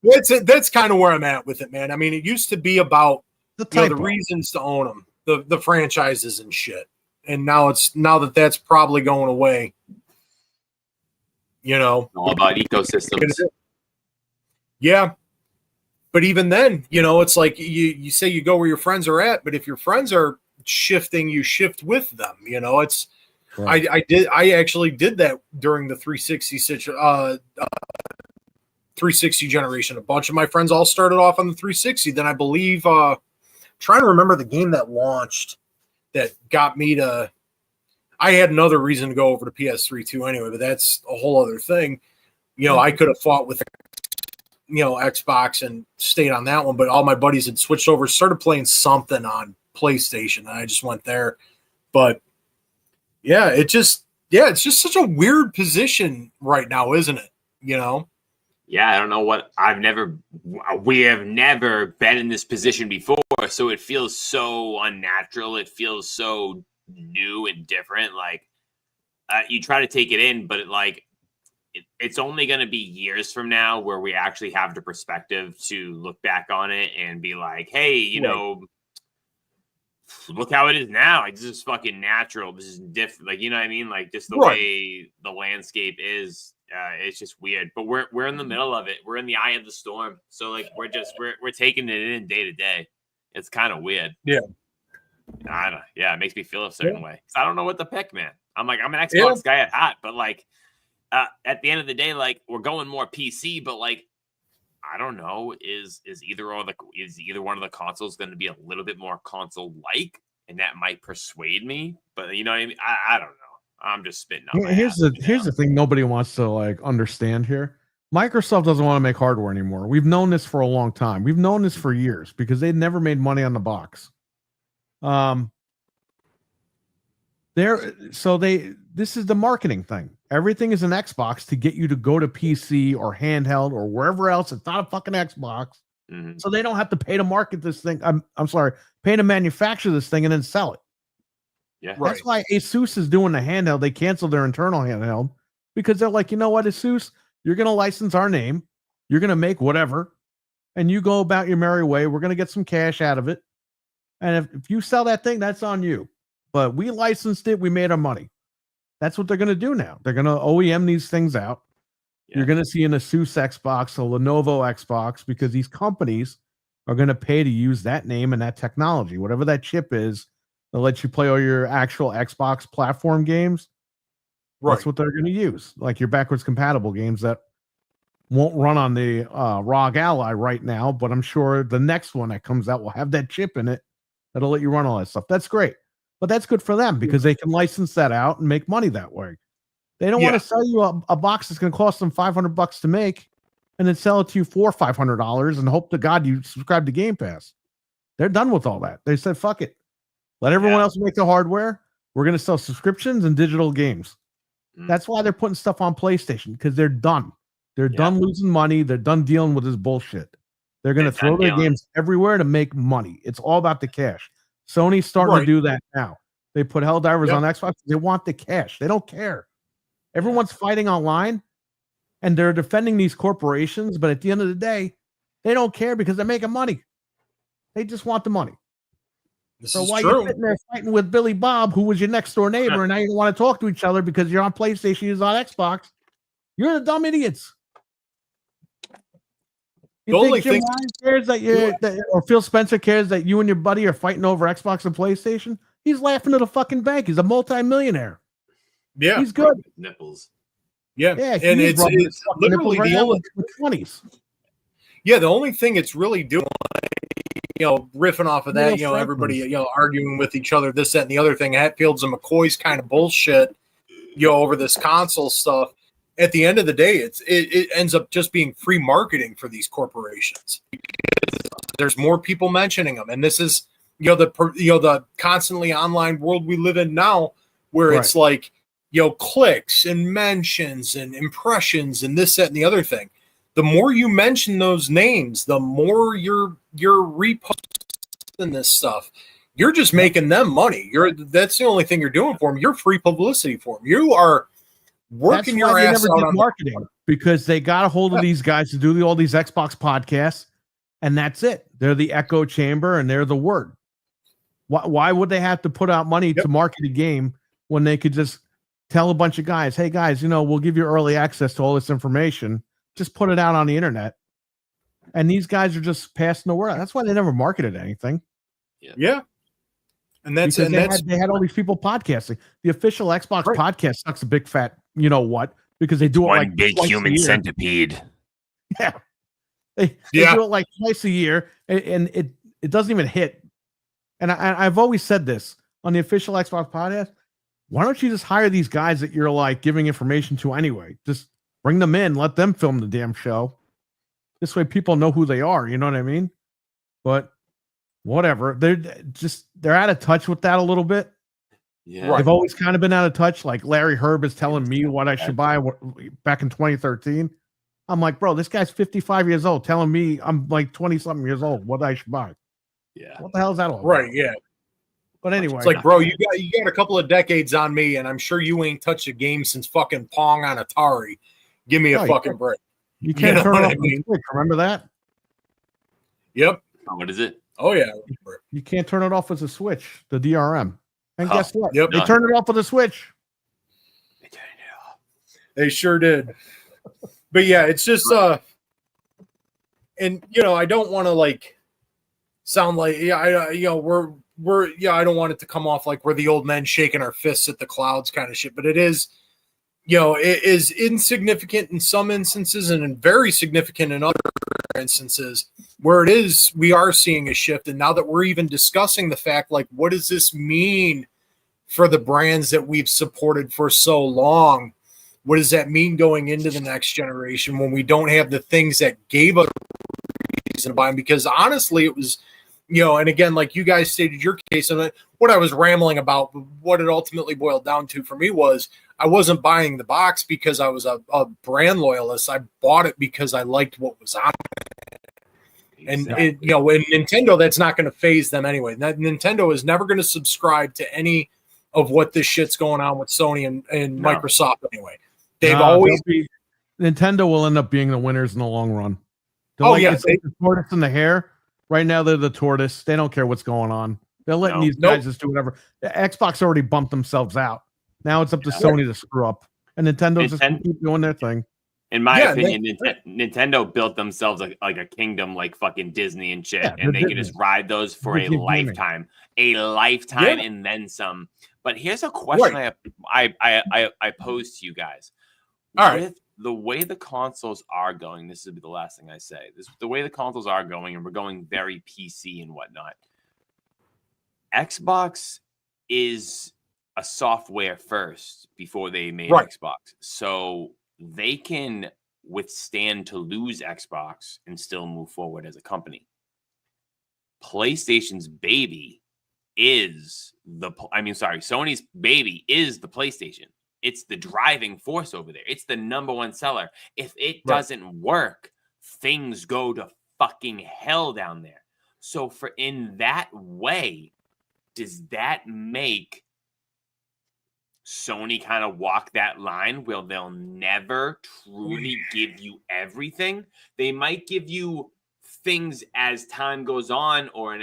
that's kind of where I'm at with it, man. I mean, it used to be about the reasons to own them, the franchises and shit, and now that's probably going away. All about ecosystems. Yeah, but even then, it's like you say you go where your friends are at, but if your friends are shifting, you shift with them. It's. Right. I actually did that during the 360 360 generation. A bunch of my friends all started off on the 360. Then I believe trying to remember the game that launched that got me to. I had another reason to go over to PS3 too, anyway, but that's a whole other thing. I could have fought with Xbox and stayed on that one, but all my buddies had switched over, started playing something on PlayStation, and I just went there. But yeah, it's just such a weird position right now, isn't it? Yeah, I don't know we have never been in this position before, so it feels so unnatural. It feels so new and different. Like you try to take it in, but it's only going to be years from now where we actually have the perspective to look back on it and be like, hey, look how it is now. This is fucking natural. This is different. Like, you know what I mean? Like, just the way the landscape is, it's just weird. But we're in the middle of it. We're in the eye of the storm. So like, we're taking it in day to day. It's kind of weird. Yeah. I don't. Yeah, it makes me feel a certain way. I don't know what to pick, man. I'm an Xbox guy at heart, but like, at the end of the day, like, we're going more PC, but like, I don't know. Is either one of the consoles going to be a little bit more console-like, and that might persuade me? But you know what I mean? I don't know. I'm just spitting out. Here's the thing nobody wants to like understand here. Microsoft doesn't want to make hardware anymore. We've known this for a long time. We've known this for years because they never made money on the box. This is the marketing thing. Everything is an Xbox to get you to go to PC or handheld or wherever else. It's not a fucking Xbox. Mm-hmm. So they don't have to pay to market this thing. I'm sorry, pay to manufacture this thing and then sell it. Yeah. That's why Asus is doing the handheld. They canceled their internal handheld because they're like, you know what, Asus, you're going to license our name. You're going to make whatever. And you go about your merry way. We're going to get some cash out of it. And if you sell that thing, that's on you. But we licensed it. We made our money. That's what they're going to do now. They're going to OEM these things out. Yeah. You're going to see an Asus Xbox, a Lenovo Xbox, because these companies are going to pay to use that name and that technology. Whatever that chip is, they'll let you play all your actual Xbox platform games. Right. That's what they're going to use. Like your backwards compatible games that won't run on the ROG Ally right now, but I'm sure the next one that comes out will have that chip in it that'll let you run all that stuff. That's great. But that's good for them because they can license that out and make money that way. They don't want to sell you a box that's going to cost them $500 to make and then sell it to you for $500 and hope to God you subscribe to Game Pass. They're done with all that. They said, fuck it. Let everyone else make the hardware. We're going to sell subscriptions and digital games. That's why they're putting stuff on PlayStation, because they're done. They're done losing money. They're done dealing with this bullshit. They're going to throw their games everywhere to make money. It's all about the cash. Sony's starting to do that now. They put Helldivers on Xbox. They want the cash. They don't care. Everyone's fighting online, and they're defending these corporations, but at the end of the day, they don't care because they're making money. They just want the money. So while you're sitting there fighting with Billy Bob, who was your next door neighbor, and now you don't want to talk to each other because you're on PlayStation, he's on Xbox, you're the dumb idiots. You think Jim Ryan cares that or Phil Spencer cares that you and your buddy are fighting over Xbox and PlayStation? He's laughing at a fucking bank. He's a multi-millionaire. Yeah, he's good. Nipples. Yeah, and it's literally the only 20s. Yeah, the only thing it's really doing, riffing off of that, everybody, arguing with each other, this, that, and the other thing, Hatfields and McCoy's kind of bullshit, over this console stuff. At the end of the day, it ends up just being free marketing for these corporations. There's more people mentioning them, and this is, the constantly online world we live in now, where it's like, clicks and mentions and impressions and this, that, and the other thing. The more you mention those names, the more you're reposting this stuff. You're just making them money. That's the only thing you're doing for them. You're free publicity for them. You are working your ass out on marketing because they got a hold of these guys to do all these Xbox podcasts, and that's it. They're the echo chamber, and they're the word. Why would they have to put out money to market a game when they could just tell a bunch of guys, hey guys, we'll give you early access to all this information. Just put it out on the internet. And these guys are just passing the word out. That's why they never marketed anything. Yeah. And that's they had all these people podcasting. The official Xbox podcast sucks a big fat, because they do it one big human centipede. Yeah. They do it like twice a year, and it doesn't even hit. And I've always said this on the official Xbox podcast. Why don't you just hire these guys that you're like giving information to anyway? Just bring them in, let them film the damn show. This way people know who they are, you know what I mean? But whatever. They're out of touch with that a little bit. Yeah. They've always kind of been out of touch. Like Larry Herb is telling me what I should buy back in 2013. I'm like, bro, this guy's 55 years old telling me I'm like 20-something years old what I should buy. Yeah. What the hell is that all about? Right, yeah. But anyway, it's like, bro, you got a couple of decades on me, and I'm sure you ain't touched a game since fucking Pong on Atari. Give me a fucking break. You can't turn it off the Switch. Remember that? Yep. What is it? Oh yeah. You can't turn it off with a Switch, the DRM. And guess what? Yep. They turned it off with a Switch. They turned it off. They sure did. But yeah, it's just and I don't want to like sound like I don't want it to come off like we're the old men shaking our fists at the clouds kind of shit, but it is, it is insignificant in some instances and very significant in other instances where we are seeing a shift. And now that we're even discussing the fact, like, what does this mean for the brands that we've supported for so long? What does that mean going into the next generation when we don't have the things that gave us reason to buy them? Because honestly, it was, and again, like you guys stated your case, and what I was rambling about, what it ultimately boiled down to for me was I wasn't buying the box because I was a brand loyalist. I bought it because I liked what was on it. And in Nintendo, that's not going to phase them anyway. Nintendo is never going to subscribe to any of what this shit's going on with Sony and Microsoft anyway. They've always Nintendo will end up being the winners in the long run. It's like the tortoise and the hare. Right now, they're the tortoise. They don't care what's going on. They're letting these guys just do whatever. The Xbox already bumped themselves out. Now it's up to Sony to screw up, and Nintendo just keep doing their thing. In my opinion, Nintendo built themselves like a kingdom, like fucking Disney and shit, and they can just ride those for a lifetime, and then some. But here's a question I pose to you guys. All right. The way the consoles are going, this will be the last thing I say. The way the consoles are going, and we're going very PC and whatnot. Xbox is a software first before they made Xbox, so they can withstand to lose Xbox and still move forward as a company. PlayStation's baby is Sony's baby is the PlayStation. It's the driving force over there. It's the number one seller. If it doesn't work, things go to fucking hell down there. So in that way, does that make Sony kind of walk that line where they'll never truly give you everything? They might give you things as time goes on, or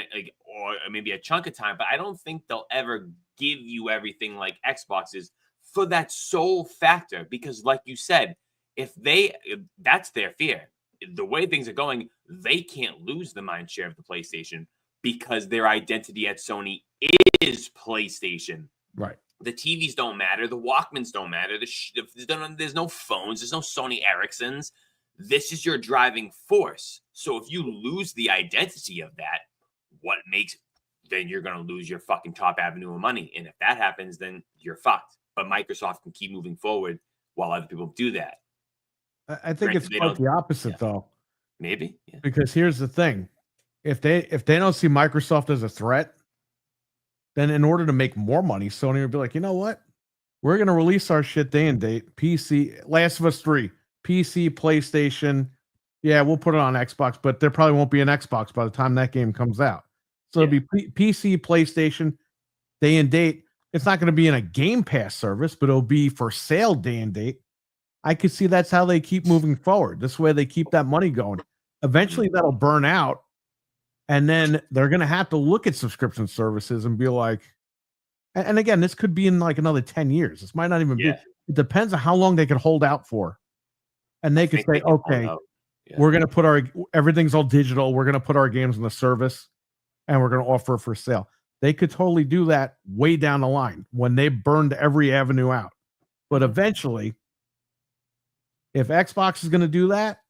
maybe a chunk of time, but I don't think they'll ever give you everything like Xbox is, for that sole factor. Because like you said, that's their fear. The way things are going, they can't lose the mind share of the PlayStation because their identity at Sony is PlayStation. Right. The TVs don't matter. The Walkmans don't matter. There's no phones. There's no Sony Ericssons. This is your driving force. So if you lose the identity of that, then you're going to lose your fucking top avenue of money. And if that happens, then you're fucked. But Microsoft can keep moving forward while other people do that. I think it's quite the opposite, though. Maybe. Yeah. Because here's the thing. If they don't see Microsoft as a threat, then in order to make more money, Sony would be like, you know what? We're going to release our shit day and date. PC, Last of Us 3, PC, PlayStation. Yeah, we'll put it on Xbox, but there probably won't be an Xbox by the time that game comes out. So it'll be PC, PlayStation, day and date. It's not going to be in a Game Pass service, but it'll be for sale day and date. I could see that's how they keep moving forward. This way they keep that money going. Eventually that'll burn out. And then they're going to have to look at subscription services and be like, and again, this could be in like another 10 years. This might not even be. It depends on how long they can hold out for. And they could say, okay, we're going to put everything's all digital. We're going to put our games in the service and we're going to offer it for sale. They could totally do that way down the line when they burned every avenue out. But eventually, if Xbox is going to do that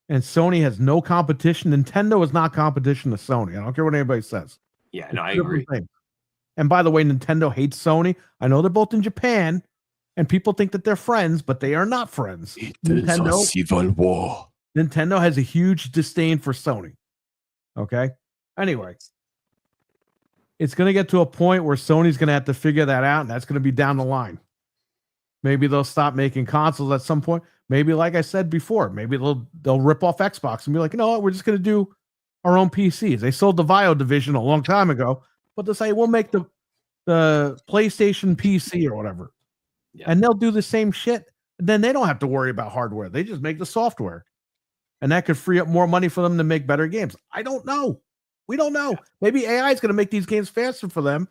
and Sony has no competition, Nintendo is not competition to Sony. I don't care what anybody says. Yeah, no, I agree. And by the way, Nintendo hates Sony. I know they're both in Japan and people think that they're friends, but they are not friends. Nintendo, a civil war. Nintendo has a huge disdain for Sony. Okay? Anyway, it's going to get to a point where Sony's going to have to figure that out, and that's going to be down the line. Maybe they'll stop making consoles at some point. Maybe, like I said before, maybe they'll rip off Xbox and be like, you know what, we're just going to do our own PCs. They sold the Vio division a long time ago, but they'll say, we'll make the PlayStation PC or whatever. Yeah. And they'll do the same shit. Then they don't have to worry about hardware. They just make the software. And that could free up more money for them to make better games. I don't know. We don't know. Maybe AI is going to make these games faster for them,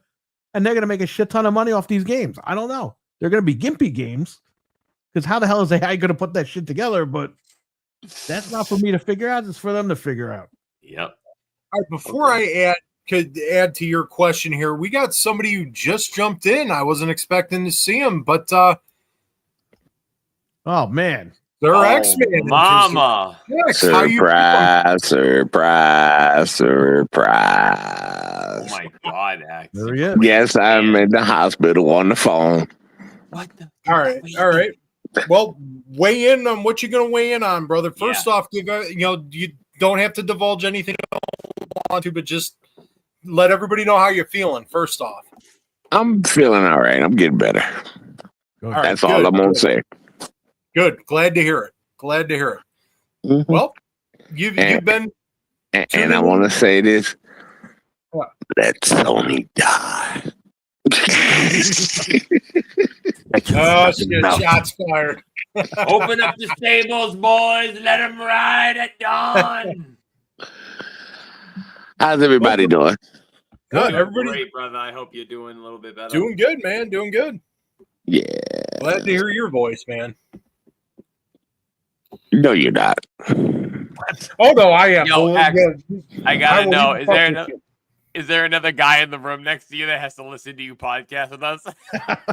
and they're going to make a shit ton of money off these games. I don't know. They're going to be gimpy games, because how the hell is AI going to put that shit together? But that's not for me to figure out. It's for them to figure out. Yep. All right, before I add to your question here, we got somebody who just jumped in. I wasn't expecting to see him, but oh man. They're X-Men. Mama. Yes, surprise. Oh my God, X. There he is. Yes, I'm in the hospital on the phone. What the? All right. Well, weigh in on what you're going to weigh in on, brother. First off, you don't have to divulge anything you don't want to, but just let everybody know how you're feeling, first off. I'm feeling all right. I'm getting better. That's all I'm going to say. Good. Glad to hear it. Mm-hmm. Well, you've been... And I want to say this. Let Sony die. Oh, shit. Shots fired. Open up the stables, boys. Let them ride at dawn. How's everybody doing? Good. Everybody great, brother. I hope you're doing a little bit better. Doing good, man. Doing good. Yeah. Glad to hear your voice, man. No, you're not. Oh, no, I am. Yo, I gotta know. Is there another guy in the room next to you that has to listen to you podcast with us?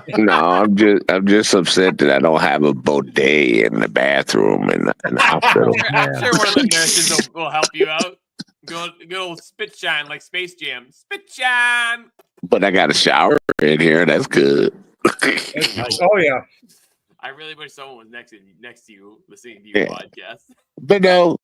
No, I'm just upset that I don't have a bidet in the bathroom in the hospital. I'm sure one of the nurses will help you out. Good old spit shine like Space Jam. Spit shine. But I got a shower in here. That's good. Oh, yeah. I really wish someone was next to you listening to your podcast. But no.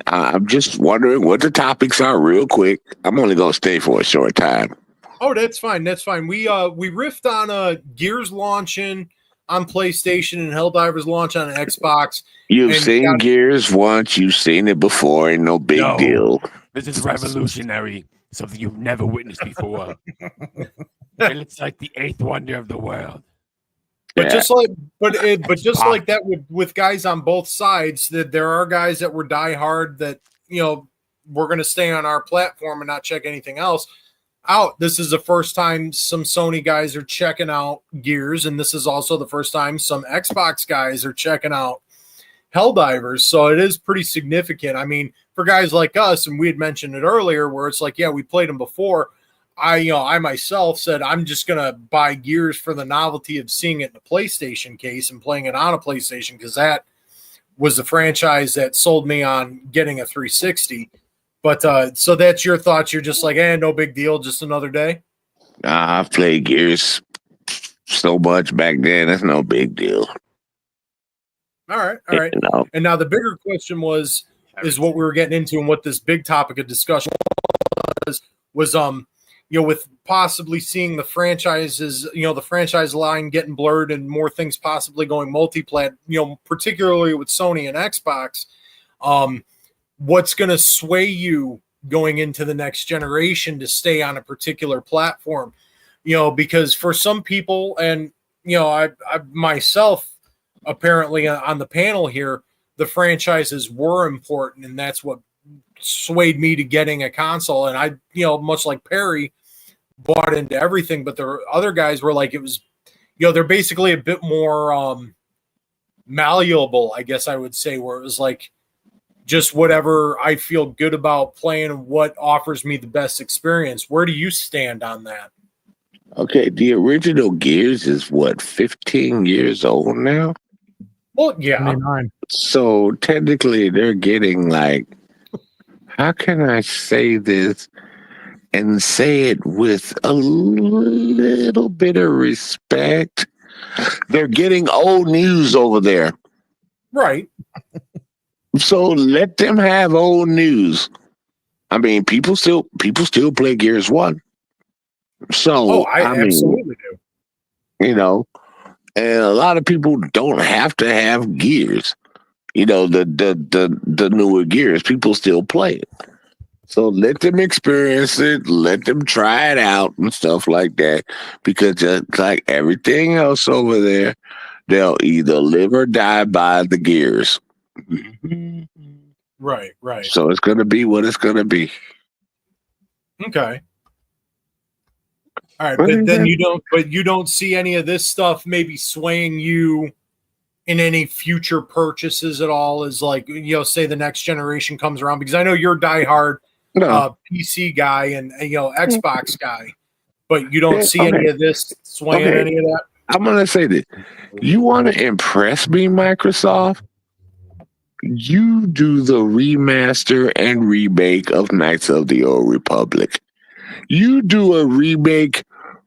I'm just wondering what the topics are real quick. I'm only going to stay for a short time. Oh, that's fine. That's fine. We riffed on Gears launching on PlayStation and Helldivers launch on Xbox. You've seen Gears once. You've seen it before. Ain't no big deal. This is revolutionary. Something you've never witnessed before. And it's like the eighth wonder of the world. But just like that with guys on both sides, that there are guys that were diehard that we're going to stay on our platform and not check anything else out. This is the first time some Sony guys are checking out Gears, and this is also the first time some Xbox guys are checking out Helldivers. So it is pretty significant. I mean, for guys like us, and we had mentioned it earlier, where it's like, yeah, we played them before. I myself said I'm just gonna buy Gears for the novelty of seeing it in a PlayStation case and playing it on a PlayStation, because that was the franchise that sold me on getting a 360. But so that's your thoughts. You're just like, no big deal, just another day. Nah, I've played Gears so much back then. That's no big deal. All right. And now the bigger question is what we were getting into, and what this big topic of discussion was with possibly seeing the franchises, the franchise line getting blurred and more things possibly going multi-plat, particularly with Sony and Xbox. What's going to sway you going into the next generation to stay on a particular platform? Because for some people, and I myself, apparently on the panel here, the franchises were important, and that's what swayed me to getting a console. And I, much like Perry, bought into everything, but the other guys were like, it was, they're basically a bit more malleable, I guess I would say, where it was like just whatever I feel good about playing and what offers me the best experience. Where do you stand on that? Okay, the original Gears is 15 years old now? Well, yeah. 29. So technically they're getting like, how can I say this and say it with a little bit of respect? They're getting old news over there. Right. So let them have old news. I mean, people still play Gears 1. So I absolutely do. And a lot of people don't have to have Gears. The newer Gears, people still play it. So let them experience it, let them try it out and stuff like that. Because just like everything else over there, they'll either live or die by the Gears. Right. So it's going to be what it's going to be. Okay. All right, but then you don't see any of this stuff maybe swaying you in any future purchases at all, as like, say the next generation comes around, because I know you're a diehard PC guy and Xbox guy, but you don't see any of this swaying any of that. I'm going to say this. You want to impress me, Microsoft? You do the remaster and remake of Knights of the Old Republic. You do a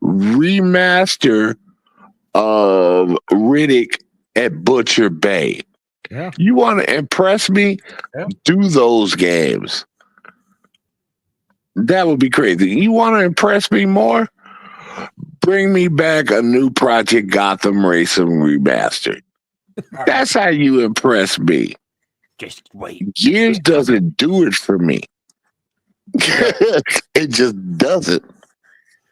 remaster of Riddick at Butcher Bay. Yeah. You want to impress me? Yeah. Do those games. That would be crazy. You want to impress me more? Bring me back a new Project Gotham Racing remastered. Right. That's how you impress me. Just wait. Gears doesn't do it for me. It just doesn't.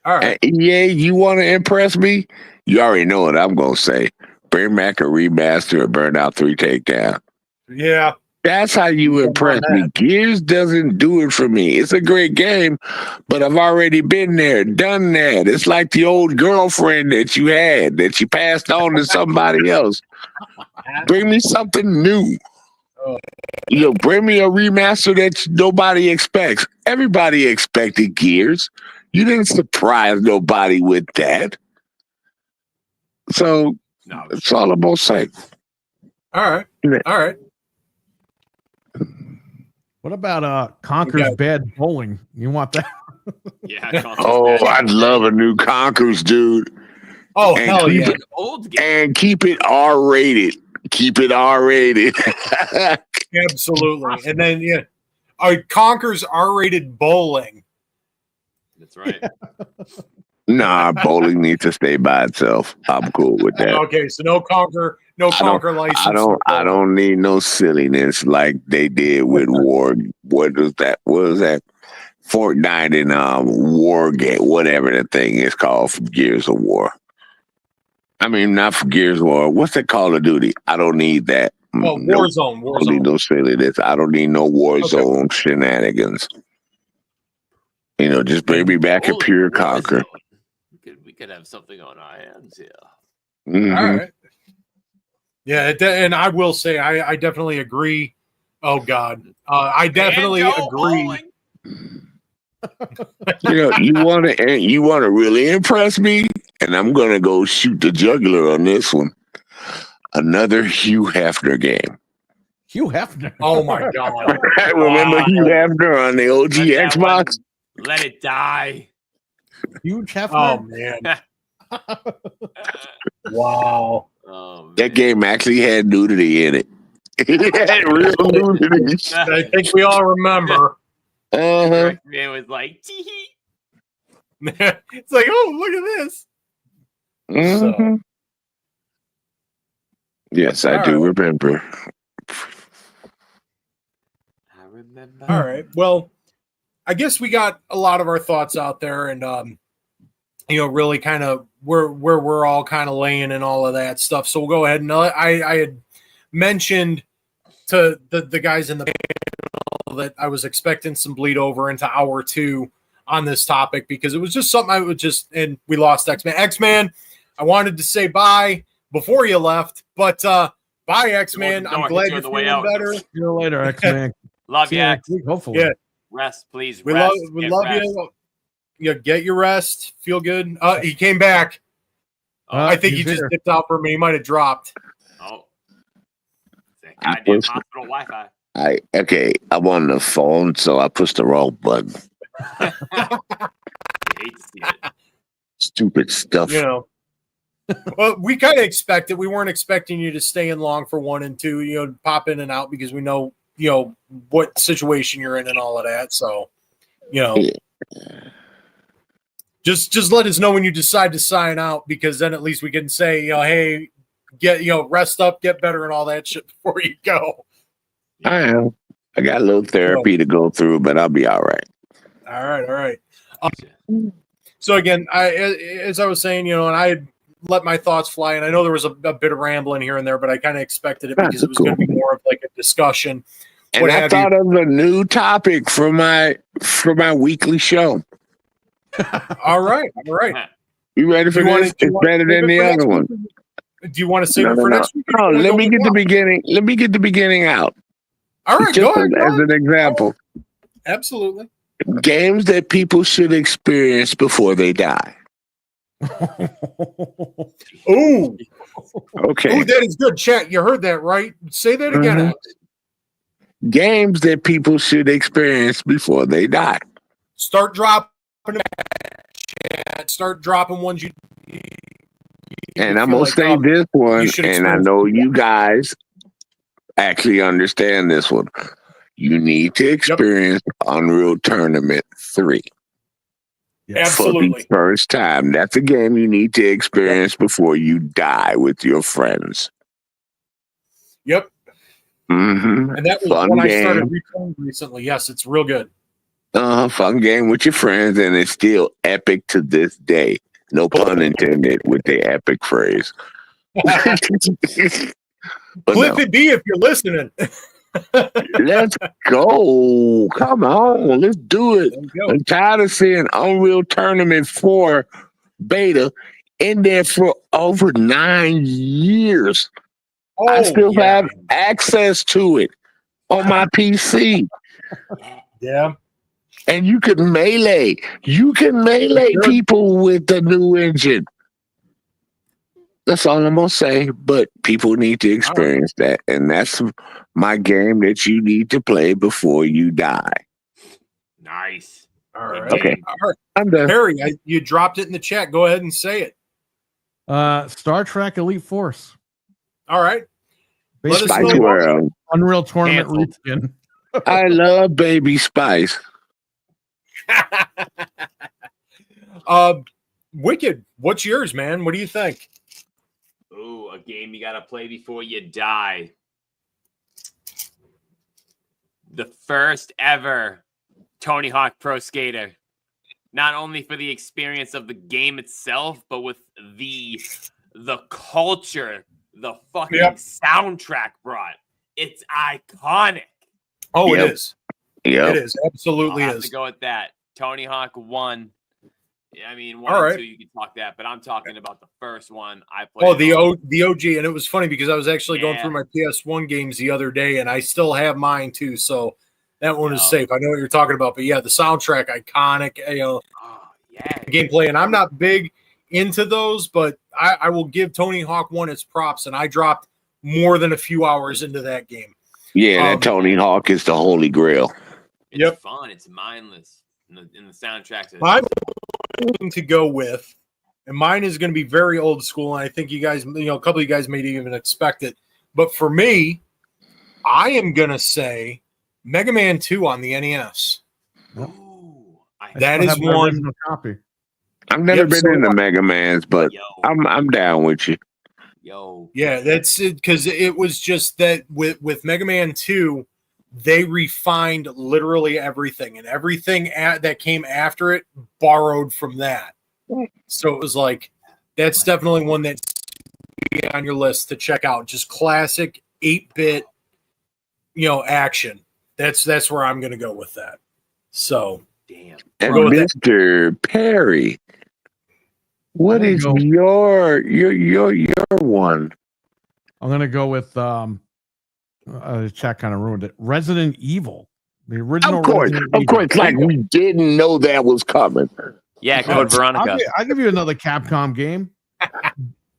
All right. And you want to impress me? You already know what I'm going to say. Bring back a remaster of Burnout 3 Takedown. Yeah. That's how you impress me. Gears doesn't do it for me. It's a great game, but I've already been there, done that. It's like the old girlfriend that you had that you passed on to somebody else. Bring me something new. Bring me a remaster that nobody expects. Everybody expected Gears. You didn't surprise nobody with that. So that's all I'm going to say. All right. What about Conker's Bad Bowling? You want that? Yeah. I'd love a new Conkers, dude. Oh, And hell keep yeah. it- Old game. And keep it R-rated. Keep it R-rated. Absolutely. And then, yeah, Conker's R-rated bowling. That's right. Nah, bowling needs to stay by itself. I'm cool with that. Okay, so no Conker license. I don't need no silliness like they did with War. What was that? What was that? Fortnite and Wargate, whatever the thing is called from Gears of War. I mean, not for Gears of War. What's that Call of Duty? I don't need that. Oh, Warzone. I don't need no silliness. I don't need no Warzone Okay. shenanigans. You know, just bring me back a Old pure Warzone. conquer. We could have something on our hands here. Mhm. All right. Yeah, and I will say I definitely agree. Oh God, I definitely Banjo agree. bowling. You know, you want to really impress me, and I'm gonna go shoot the jugular on this one. Another Hugh Hefner game. Hugh Hefner. Oh my God. I remember Wow. Hugh Hefner on the OG Let that Xbox. one- Let it die. Huge Oh Hefner. man. Wow. Oh, That game actually had nudity in it. It had real nudity. I think we all remember. Uh-huh. Man was like, tee. It's like, oh, look at this. Mhm. Yes, I All do right. remember. I remember. All right. Well, I guess we got a lot of our thoughts out there, and really kind of where we're all kind of laying and all of that stuff. So we'll go ahead and I had mentioned to the guys in the panel that I was expecting some bleed over into hour 2 on this topic because it was just something I would just, and we lost X-Man. X-Man, I wanted to say bye before you left, but bye, X-Man. Close the door, I'm glad get you you're on the way feeling out. better. See you later, X-Man. Love See you. you next week, hopefully. Yeah. Rest, please. We Rest. love Get love rest. you. Yeah, get your rest. Feel good. He came back. I think he he's just here. dipped out for me. He might have dropped. Oh. That goddamn hospital Wi-Fi. I'm on the phone, so I pushed the wrong button. I hate to see it. Stupid stuff. You know. Well, we kind of expected. We weren't expecting you to stay in long for 1 and 2. Pop in and out because we know what situation you're in and all of that. So, just let us know when you decide to sign out because then at least we can say, hey, get rest up, get better, and all that shit before you go. I am. I got a little therapy to go through, but I'll be all right. All right. So again, as I was saying, and I had let my thoughts fly, and I know there was a bit of rambling here and there, but I kind of expected it because it was going to be more of like a discussion. And I thought of a new topic for my weekly show. All right. You ready for this? It's better than the other one. Do you want to save it for next week? No, let me get the beginning. Let me get the beginning out. All right, Just go ahead. as an example. Absolutely. Games that people should experience before they die. Ooh. Okay. Ooh, that is good. Chat, you heard that, right? Say that again. Mhm. Games that people should experience before they die. Start dropping them. Chat. Start dropping ones you And I'm feel going like, to say this one, should and I experience know it. you guys actually understand this one. You need to experience Unreal Tournament 3. Absolutely. For the first time. That's a game you need to experience before you die with your friends. Yep. Mm-hmm. And that was Fun when game. I started replaying recently. Yes, it's real good. Fun game with your friends, and it's still epic to this day. No pun intended with the epic phrase. Clip it B if you're listening. Let's go. Come on. Let's do it. There you go. I'm tired of seeing Unreal Tournament 4 beta in there for over 9 years. I still have access to it on my PC. Yeah. And you can melee. You can melee people with the new engine. That's all I'm going to say. But people need to experience that. And that's my game that you need to play before you die. Nice. All right. Okay. All right. I'm done. Harry, you dropped it in the chat. Go ahead and say it. Star Trek Elite Force. All right. Let us Spice know. World. Unreal Tournament Canceled. reskin. I love Baby Spice. Wicked. What's yours, man? What do you think? Ooh, a game you gotta play before you die. The first ever Tony Hawk Pro Skater. Not only for the experience of the game itself, but with the culture the fucking soundtrack brought. It's iconic. Oh, Yep. it is. Yep. It is. Absolutely I'll have is. to go with that. Tony Hawk 1. I mean, 1 All and right. 2, you can talk that, but I'm talking about the first one. I played. Oh, the OG, and it was funny because I was actually going Yeah. through my PS1 games the other day, and I still have mine too. So that one is Yeah. safe. I know what you're talking about, but yeah, the soundtrack, iconic. Oh, yeah. Gameplay, and I'm not big into those, but I will give Tony Hawk 1 its props, and I dropped more than a few hours into that game. Yeah, that Tony Hawk is the holy grail. It's fun. It's mindless. And the soundtracks. I'm going to go with, and mine is going to be very old school, and I think you guys, a couple of you guys may even expect it. But for me, I am going to say Mega Man 2 on the NES. Ooh, That is one copy. I've never been into Mega Man's, but I'm down with you. Yeah, that's it, because it was just that with Mega Man 2, they refined literally everything, and everything that came after it borrowed from that. So it was like, that's definitely one that's on your list to check out. Just classic 8-bit, action. That's where I'm going to go with that. So, damn. And Mr. Perry, what is your one? I'm gonna go with chat kind of ruined it. Resident Evil, the original. Of course, like we didn't know that was coming. Yeah, Code Veronica. I'll give you another Capcom game.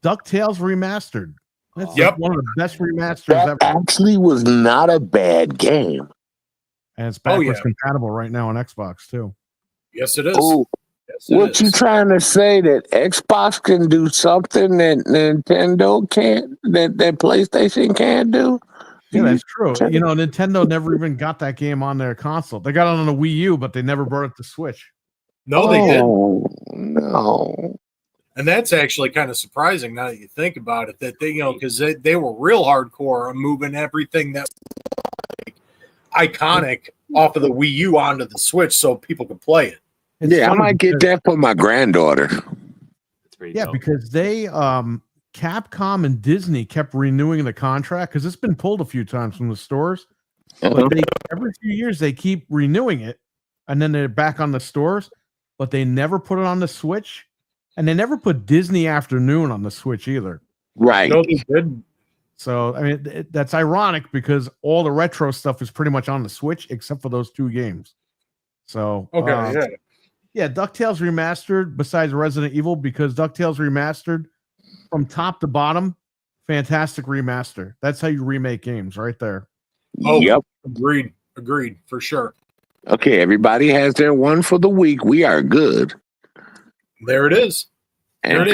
DuckTales Remastered. That's one of the best remasters ever. Actually was not a bad game. And it's backwards compatible right now on Xbox too. Yes, it is. Oh, what you trying to say, that Xbox can do something that Nintendo can't, that PlayStation can't do? Yeah, that's true. Nintendo never even got that game on their console. They got it on the Wii U, but they never brought it to Switch. No, they didn't. No. And that's actually kind of surprising now that you think about it, that they, because they were real hardcore on moving everything that was iconic off of the Wii U onto the Switch so people could play it. I might get that for my granddaughter. That's pretty dope. Because they Capcom and Disney kept renewing the contract because it's been pulled a few times from the stores. But every few years they keep renewing it, and then they're back on the stores, but they never put it on the Switch, and they never put Disney Afternoon on the Switch either. Right. No, they didn't. So I mean that's ironic because all the retro stuff is pretty much on the Switch except for those two games. So yeah, DuckTales Remastered, besides Resident Evil, because DuckTales Remastered, from top to bottom, fantastic remaster. That's how you remake games right there. Oh, yep. Agreed, for sure. Okay, everybody has their one for the week. We are good. There it is. And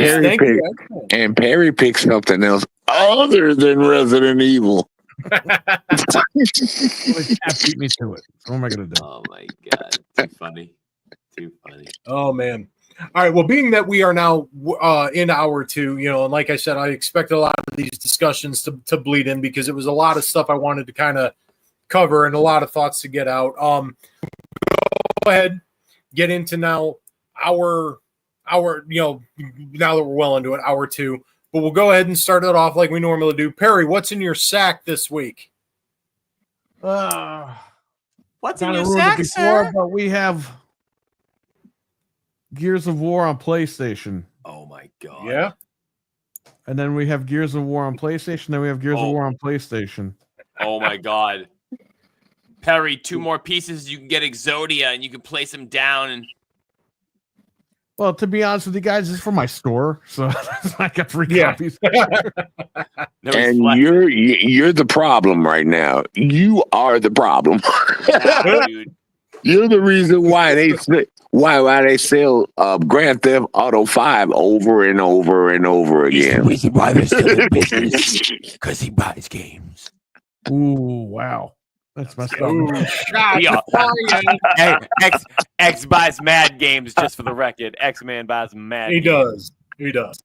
Perry picked something else other than Resident Evil. Beat me to it. What am I going to do? Oh, my God. Too funny. Too funny. Oh, man. All right. Well, being that we are now in hour 2, and like I said, I expect a lot of these discussions to bleed in because it was a lot of stuff I wanted to kind of cover and a lot of thoughts to get out. Go ahead, get into now our now that we're well into it, hour 2. But we'll go ahead and start it off like we normally do. Perry, what's in your sack this week? What's in your sack, sir? But we have Gears of War on PlayStation. Oh my God. Yeah. And then we have Gears of War on PlayStation. Then we have Gears of War on PlayStation. Oh my God. Perry, 2 more pieces. You can get Exodia and you can place them down. And well, to be honest with you guys, this is from my store, so I got 3 copies. And you're the problem right now. You are the problem. Yeah, dude. You're the reason why why they sell Grand Theft Auto 5 over and over and over again. Why they're still in business? Because he buys games. Ooh, wow. That's messed up. Ooh, shots Yeah. fired. Hey, X buys mad games, just for the record. X-Man buys mad He games. does.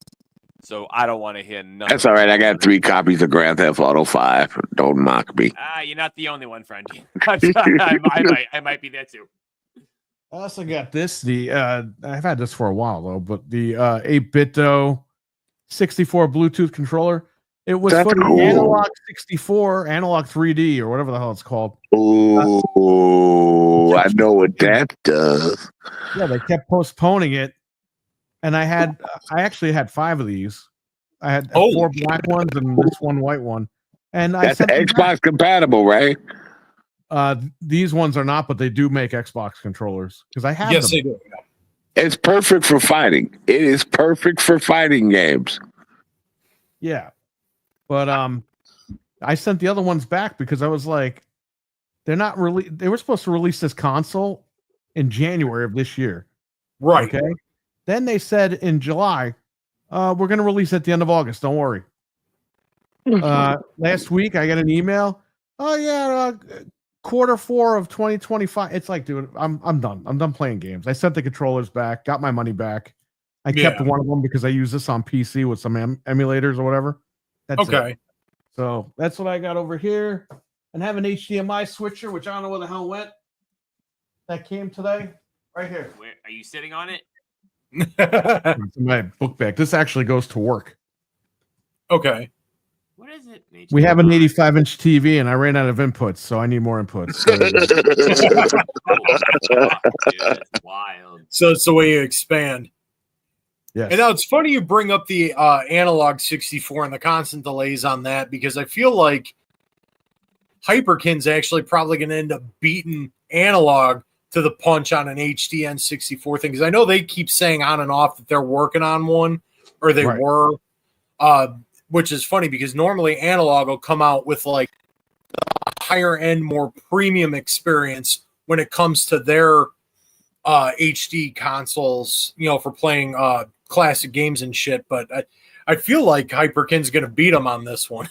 So I don't want to hear nothing. That's all right. I got 3 copies of Grand Theft Auto 5. Don't mock me. You're not the only one, friend. I might be there too. I also got this. I've had this for a while though, but the 8-bit 64 Bluetooth controller. It was That's for the cool. Analog 64, Analog 3D, or whatever the hell it's called. Oh, I know what that does. Yeah, they kept postponing it, and I actually had 5 of these. I had 4 black ones and this one white one. And That's Xbox compatible, right? These ones are not, but they do make Xbox controllers because I have them. They do. It's perfect for fighting. It is perfect for fighting games. Yeah. But I sent the other ones back because I was like, they were supposed to release this console in January of this year. Right. Okay. Then they said in July, we're going to release at the end of August. Don't worry. Last week I got an email. Oh yeah, Q4 of 2025. It's like, dude, I'm done. I'm done playing games. I sent the controllers back, got my money back. I kept one of them because I use this on PC with some emulators or whatever. That's okay. it. So that's what I got over here. And have an HDMI switcher, which I don't know where the hell went. That came today, right here. Where are you sitting on it? It's in my book bag. This actually goes to work. Okay. What is it? We have an 85-inch TV, and I ran out of inputs, so I need more inputs. So, Dude, that's wild. So it's the way you expand. yes. And now it's funny you bring up the Analog 64 and the constant delays on that, because I feel like Hyperkin's actually probably going to end up beating Analog to the punch on an HDN 64 thing, because I know they keep saying on and off that they're working on one, or they were, which is funny because normally Analog will come out with like a higher end, more premium experience when it comes to their HD consoles, for playing classic games and shit. But I feel like Hyperkin's going to beat them on this one.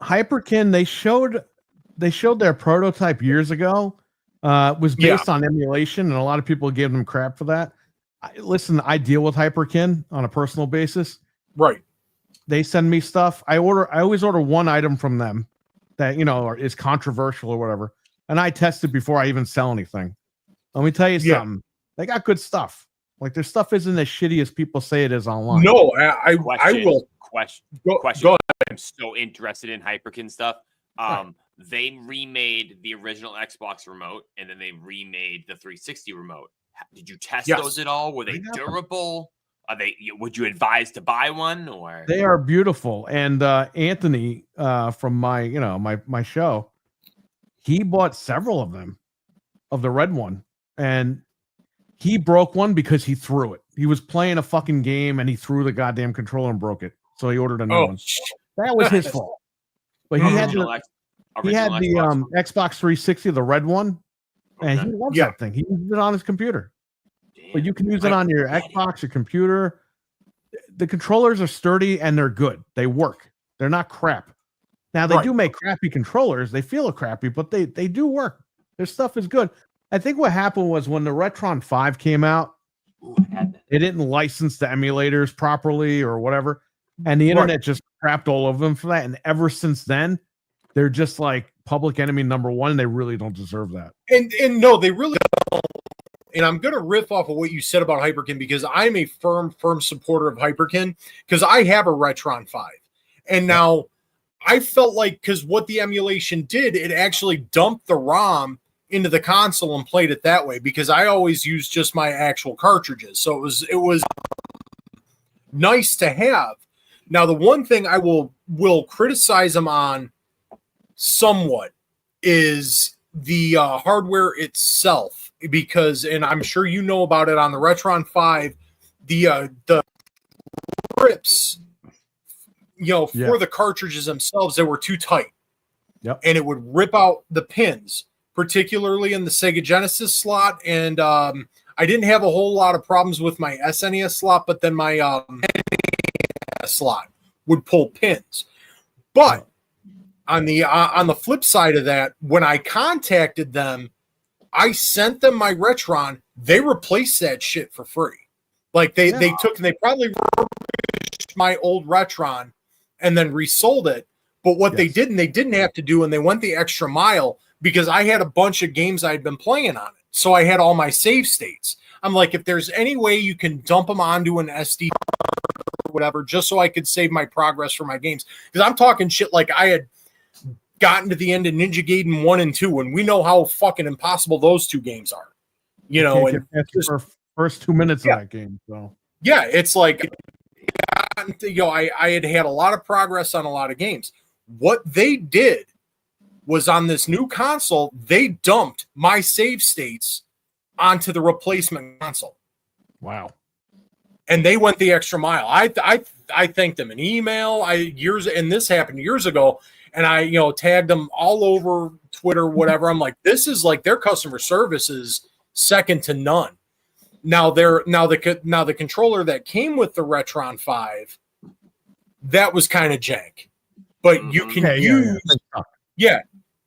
Hyperkin, they showed their prototype years ago. It was based on emulation, and a lot of people gave them crap for that. Listen, I deal with Hyperkin on a personal basis. Right. They send me stuff. I always order one item from them that is controversial or whatever, and I test it before I even sell anything. Let me tell you something. They got good stuff. Like, their stuff isn't as shitty as people say it is online. No, I will. Question. Go ahead. I'm so interested in Hyperkin stuff. They remade the original Xbox remote, and then they remade the 360 remote. Did you test those at all? Were they durable? Are they? Would you advise to buy one? Or they are beautiful. And Anthony from my show, he bought several of them, of the red one, and he broke one because he threw it. He was playing a fucking game and he threw the goddamn controller and broke it. So he ordered a new one. That was his fault. But he had the Xbox 360, the red one, and he loves that thing. He uses it on his computer. Damn. But you can use it on your Xbox, your computer. The controllers are sturdy and they're good. They work. They're not crap. Now, they do make crappy controllers. They feel crappy, but they do work. Their stuff is good. I think what happened was when the Retron 5 came out, they didn't license the emulators properly or whatever. And the internet just crapped all over them for that. And ever since then, they're just like public enemy number one. And they really don't deserve that. And no, they really don't. And I'm going to riff off of what you said about Hyperkin, because I'm a firm supporter of Hyperkin, because I have a Retron 5. And now I felt like, because what the emulation did, it actually dumped the ROM into the console and played it that way, because I always used just my actual cartridges. So it was nice to have. Now, the one thing I will criticize them on somewhat is the hardware itself, because, and I'm sure you know about it on the Retron 5, the grips, for the cartridges themselves, they were too tight. Yep. And it would rip out the pins. particularly in the Sega Genesis slot, and I didn't have a whole lot of problems with my SNES slot, but then my NES slot would pull pins. But on the flip side of that, when I contacted them, I sent them my Retron. They replaced that shit for free. Like they probably refurbished my old Retron and then resold it. But what they didn't have to do, and they went the extra mile, because I had a bunch of games I'd been playing on it. So I had all my save states. I'm like, if there's any way you can dump them onto an SD or whatever, just so I could save my progress for my games. Because I'm talking shit like I had gotten to the end of Ninja Gaiden 1 and 2, and we know how fucking impossible those two games are. You know, and just, first 2 minutes of that game. So yeah, it's like, you know, I had a lot of progress on a lot of games. What they did was, on this new console, they dumped my save states onto the replacement console. Wow. And they went the extra mile. I thanked them in email. And this happened years ago, and I, you know, tagged them all over Twitter, whatever. I'm like, this is like, their customer service is second to none. Now the controller that came with the Retron 5, that was kind of jank. But you can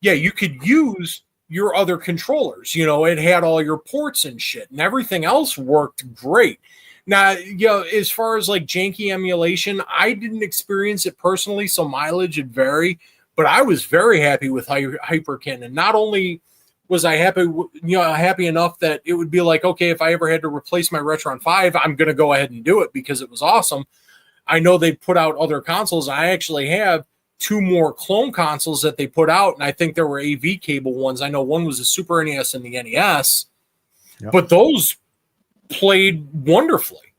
you could use your other controllers. You know, it had all your ports and shit, and everything else worked great. Now, you know, as far as like janky emulation, I didn't experience it personally, so mileage would vary. But I was very happy with Hyperkin, and not only was I happy enough that it would be like, okay, if I ever had to replace my Retron 5, I'm going to go ahead and do it because it was awesome. I know they put out other consoles. I actually have 2 more clone consoles that they put out, and I think there were AV cable ones. I know one was a Super NES and the NES, but those played wonderfully.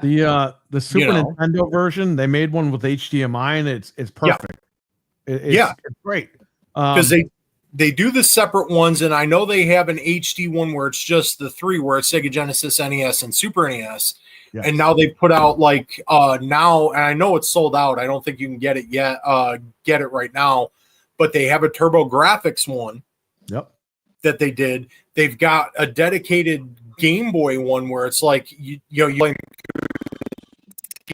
The Super Nintendo version, they made one with HDMI, and it's perfect. It's great because they do the separate ones, and I know they have an HD one where it's just the 3, where it's Sega Genesis, NES, and Super NES. Yes. And now they put out like now, and I know it's sold out. I don't think you can get it yet. Get it right now, but they have a Turbo Graphics one. That they did. They've got a dedicated Game Boy one where it's like you play,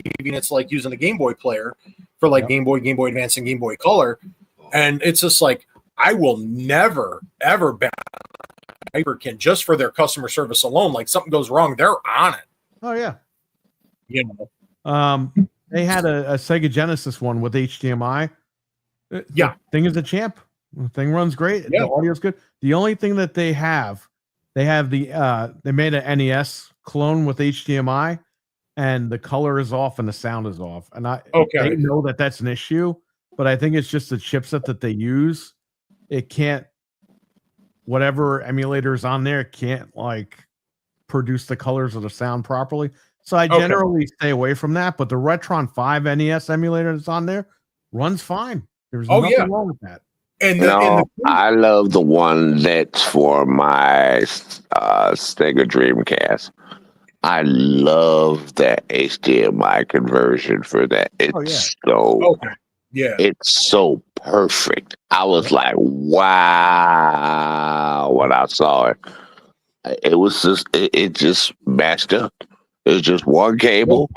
and it's like using a Game Boy player for like Game Boy Advance, and Game Boy Color, and it's just like, I will never ever ban Hyperkin just for their customer service alone. Like, something goes wrong, they're on it. Oh yeah. You know, they had a Sega Genesis one with HDMI. The thing is a champ. The thing runs great. The audio's good. The only thing that they made an NES clone with HDMI, and the color is off and the sound is off. And I know that that's an issue, but I think it's just the chipset that they use. It can't, whatever emulator's on there can't like produce the colors or the sound properly. So I generally stay away from that, but the Retron 5 NES emulator that's on there runs fine. There's nothing wrong with that. And I love the one that's for my Sega Dreamcast. I love that HDMI conversion for that. It's it's so perfect. I was like, wow, when I saw it. It was just it just matched up. It was just one cable,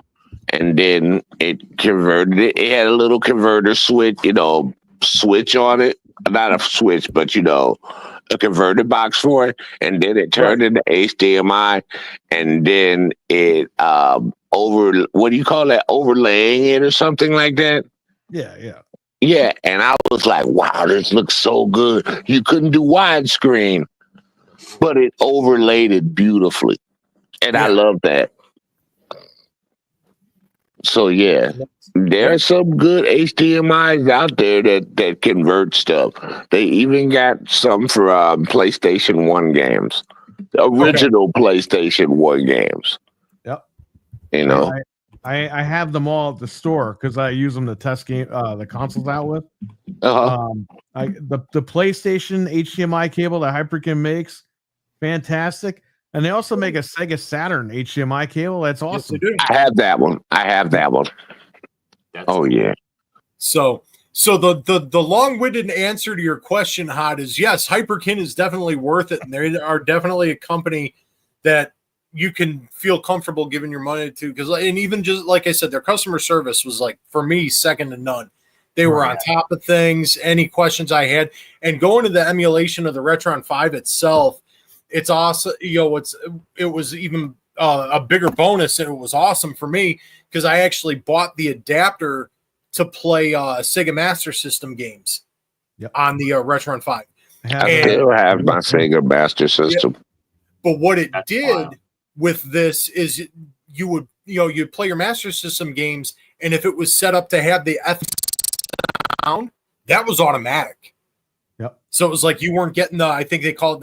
and then it converted it. It had a little converter switch, switch on it. Not a switch, but a converter box for it. And then it turned into HDMI, and then it what do you call that? Overlaying it or something like that. Yeah. And I was like, wow, this looks so good. You couldn't do widescreen, but it overlaid it beautifully. And I love that. So there are some good HDMIs out there that convert stuff. They even got some for PlayStation 1 games. The original PlayStation 1 games. I have them all at the store because I use them to test the consoles out with. The PlayStation HDMI cable that Hyperkin makes, fantastic. And they also make a Sega Saturn HDMI cable. That's awesome. I have that one. That's cool. So So the long-winded answer to your question, Hot, is yes, Hyperkin is definitely worth it, and they are definitely a company that you can feel comfortable giving your money to. Because, and even just like I said, their customer service was like, for me, second to none. They were on top of things. Any questions I had, and going to the emulation of the Retron 5 itself, it's awesome. It was even a bigger bonus, and it was awesome for me because I actually bought the adapter to play Sega Master System games on the Retron 5. I still have my Sega Master System. But what it did with this is you'd play your Master System games, and if it was set up to have the F sound, that was automatic. Yep. So it was like you weren't getting I think they call it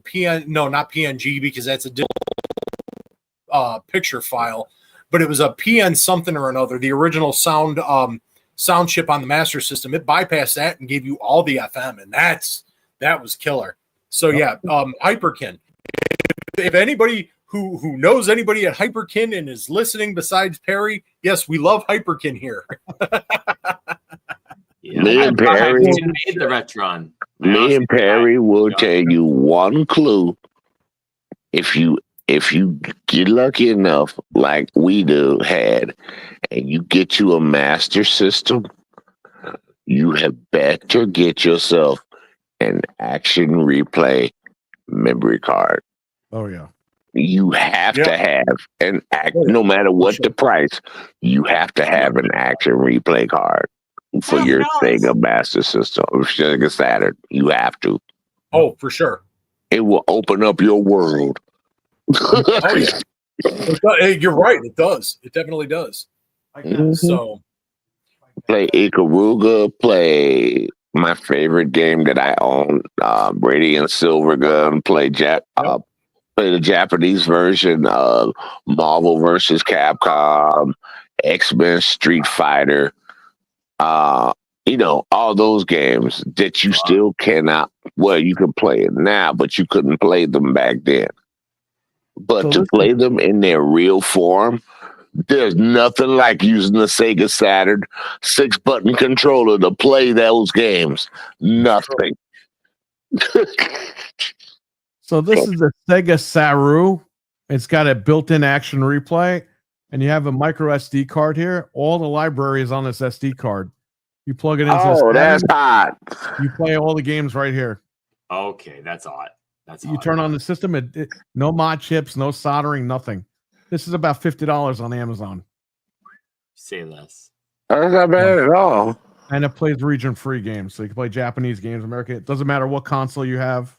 PN, no, not PNG, because that's a digital picture file, but it was a PN something or another, the original sound chip on the Master System. It bypassed that and gave you all the FM, and that was killer. So Hyperkin. If anybody who knows anybody at Hyperkin and is listening besides Perry, yes, we love Hyperkin here. Me and Perry made the Retron. Me and Perry will tell you one clue. If you get lucky enough, like we had, and you get you a Master System, you have better get yourself an Action Replay memory card. Oh yeah. You have to have an no matter what the price, you have to have an Action Replay card for your Sega Master System or Sega Saturn. You have to. Oh, for sure. It will open up your world. Oh yeah. You're right. It does. It definitely does. So play Ikaruga, play my favorite game that I own, Radiant Silvergun, play the Japanese version of Marvel vs. Capcom, X-Men, Street Fighter, all those games that you still cannot, you can play it now, but you couldn't play them back then. But to play them in their real form, there's nothing like using the Sega Saturn 6-button controller to play those games. Nothing. So this is the Sega Saru. It's got a built-in Action Replay, and you have a micro SD card here. All the library is on this SD card. You plug it into this. That's hot. You play all the games right here. Okay, that's hot. You turn on the system. No mod chips, no soldering, nothing. This is about $50 on Amazon. Say less. That's not bad at all. And it plays region-free games, so you can play Japanese games, American. It doesn't matter what console you have.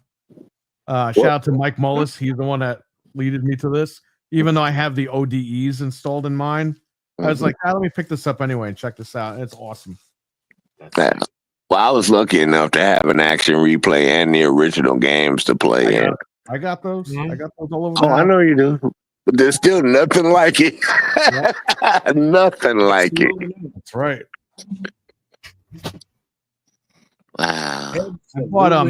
Shout out to Mike Mullis. He's the one that leaded me to this. Even though I have the ODEs installed in mine, I was like, let me pick this up anyway and check this out. It's awesome. Well, I was lucky enough to have an Action Replay and the original games to play in. I got those. I got those all over. Oh, I know you do. But there's still nothing like it. Nothing like it. That's right. Wow. I bought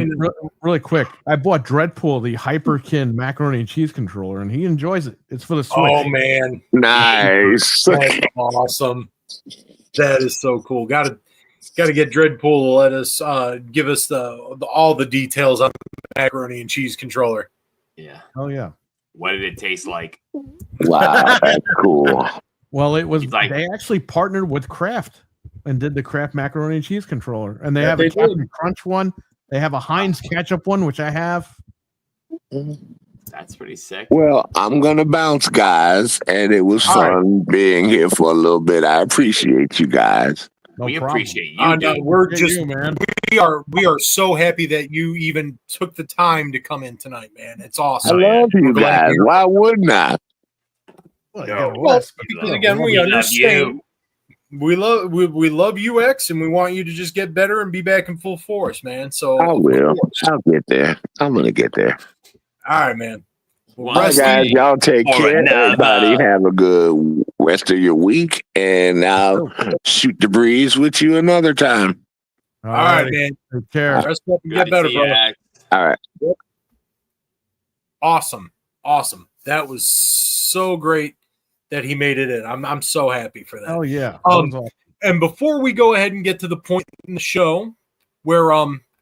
really quick. I bought Dreadpool, the Hyperkin macaroni and cheese controller, and he enjoys it. It's for the Switch. Oh man, nice. That's awesome. That is so cool. Got to get Dreadpool to let us give us all the details on the macaroni and cheese controller. Yeah. Oh yeah. What did it taste like? Wow, that's cool. Well, it was they actually partnered with Kraft and did the Kraft macaroni and cheese controller, and they have a Captain Crunch one. They have a Heinz ketchup one, which I have. That's pretty sick. Well, I'm gonna bounce, guys, and it was fun being here for a little bit. I appreciate you guys. We appreciate you. No, we're just man. We are so happy that you even took the time to come in tonight, man. It's awesome. I love you guys. Why wouldn't I? Because again, we understand. We love UX, and we want you to just get better and be back in full force, man. So I will. I'll get there. I'm gonna get there. All right, man. All right, guys, y'all take care. Everybody have a good rest of your week, and I'll shoot the breeze with you another time. All right, man. Take care. Rest up and get better, brother. All right. Awesome. That was so great that he made it in. I'm so happy for that. Oh yeah. And before we go ahead and get to the point in the show where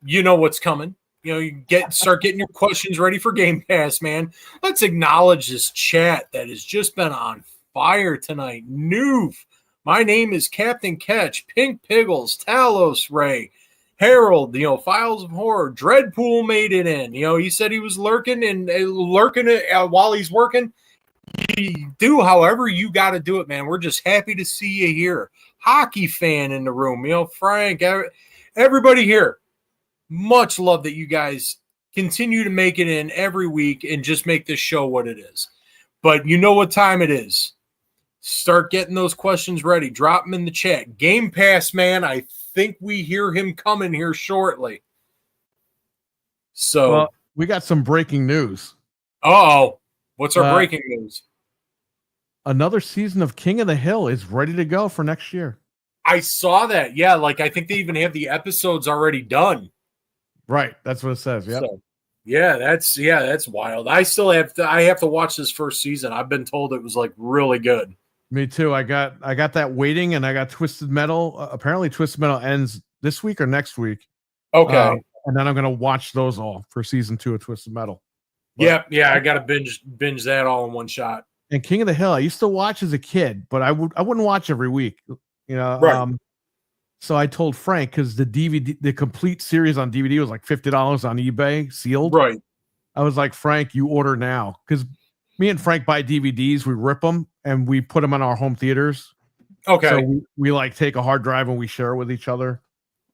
you know what's coming, you start getting your questions ready for Game Pass, man. Let's acknowledge this chat that has just been on fire tonight. Noof, my name is Captain Catch, Pink Piggles, Talos Ray, Harold, Files of Horror, Dreadpool made it in. He said he was lurking it while he's working. You do however you got to do it, man. We're just happy to see you here. Hockey fan in the room, Frank, everybody here. Much love that you guys continue to make it in every week and just make this show what it is. But you know what time it is. Start getting those questions ready. Drop them in the chat. Game Pass, man, I think we hear him coming here shortly. So we got some breaking news. Uh-oh. What's our breaking news? Another season of King of the Hill is ready to go for next year. I saw that. Yeah, I think they even have the episodes already done. Right, that's what it says. Yeah. So, that's wild. I still have to watch this first season. I've been told it was really good. Me too. I got that waiting, and I got Twisted Metal. Apparently, Twisted Metal ends this week or next week. Okay, and then I'm gonna watch those all for season 2 of Twisted Metal. But, yeah. I gotta binge that all in one shot. And King of the Hill, I used to watch as a kid, but I wouldn't watch every week. Right. So I told Frank, because the complete series on DVD was like $50 on eBay, sealed. Right. I was like, Frank, you order now, because me and Frank buy DVDs, we rip them and we put them in our home theaters. Okay. So we take a hard drive and we share it with each other.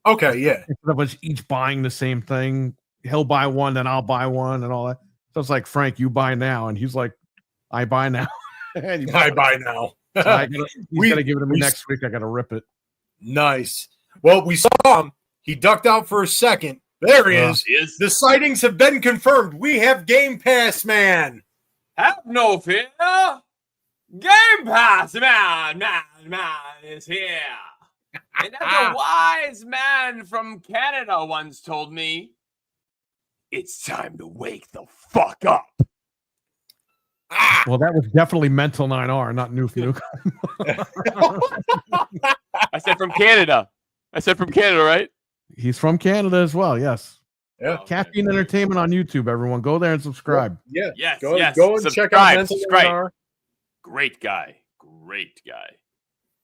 Okay, yeah. Instead of us each buying the same thing, he'll buy one, then I'll buy one, and all that. So it's like, Frank, you buy now, and he's like, I buy now. I buy now. So he's got to give it to me next week. I got to rip it. Nice. Well, we saw him. He ducked out for a second. There he is. The sightings have been confirmed. We have Game Pass, man. Have no fear. Game Pass, man is here. And as a wise man from Canada once told me, it's time to wake the fuck up. Well, that was definitely Mental 9R, not Noof Nuke. I said from Canada. Right? He's from Canada as well, yes. Yeah. Caffeine Entertainment on YouTube, everyone. Go there and subscribe. Yeah. Yes. Go and subscribe, check out Mental subscribe. 9R. Great guy.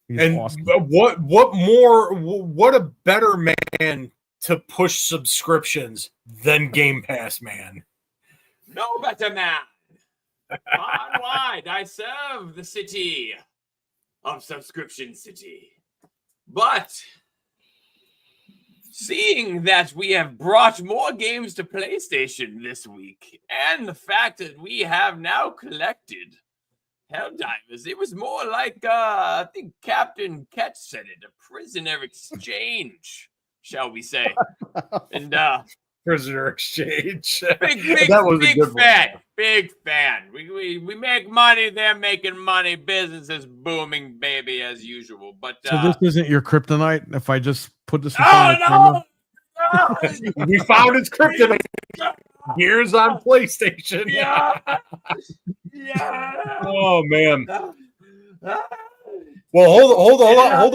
He's and awesome. what a better man to push subscriptions than Game Pass, man. No better man. Far and wide, I serve the city of Subscription City. But seeing that we have brought more games to PlayStation this week, and the fact that we have now collected Helldivers, it was more like, I think Captain Ketch said it, a prisoner exchange, shall we say. And Prisoner exchange. Big fan. We make money. They're making money. Business is booming, baby, as usual. But so this isn't your kryptonite. If I just put this in front of the camera? We found its kryptonite. Gears on PlayStation. Yeah. Oh man. Well, hold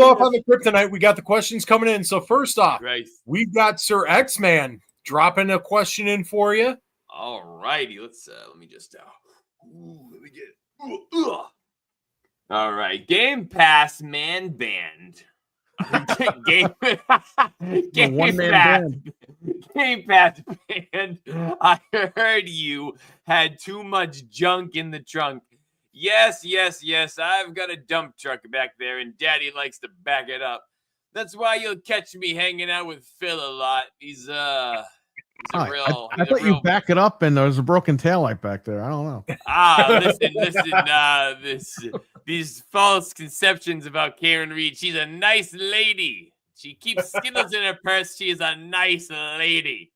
off on the kryptonite. We got the questions coming in. So first off, we've got Sir X-Man dropping a question in for you. All righty, let me just let me get all right, Game Pass man band. Game Pass band. I heard you had too much junk in the trunk. Yes. I've got a dump truck back there, and Daddy likes to back it up. That's why you'll catch me hanging out with Phil a lot. He's a real. I thought you back it up, and there was a broken taillight back there. I don't know. Listen. These false conceptions about Karen Reed. She's a nice lady. She keeps Skittles in her purse. She is a nice lady.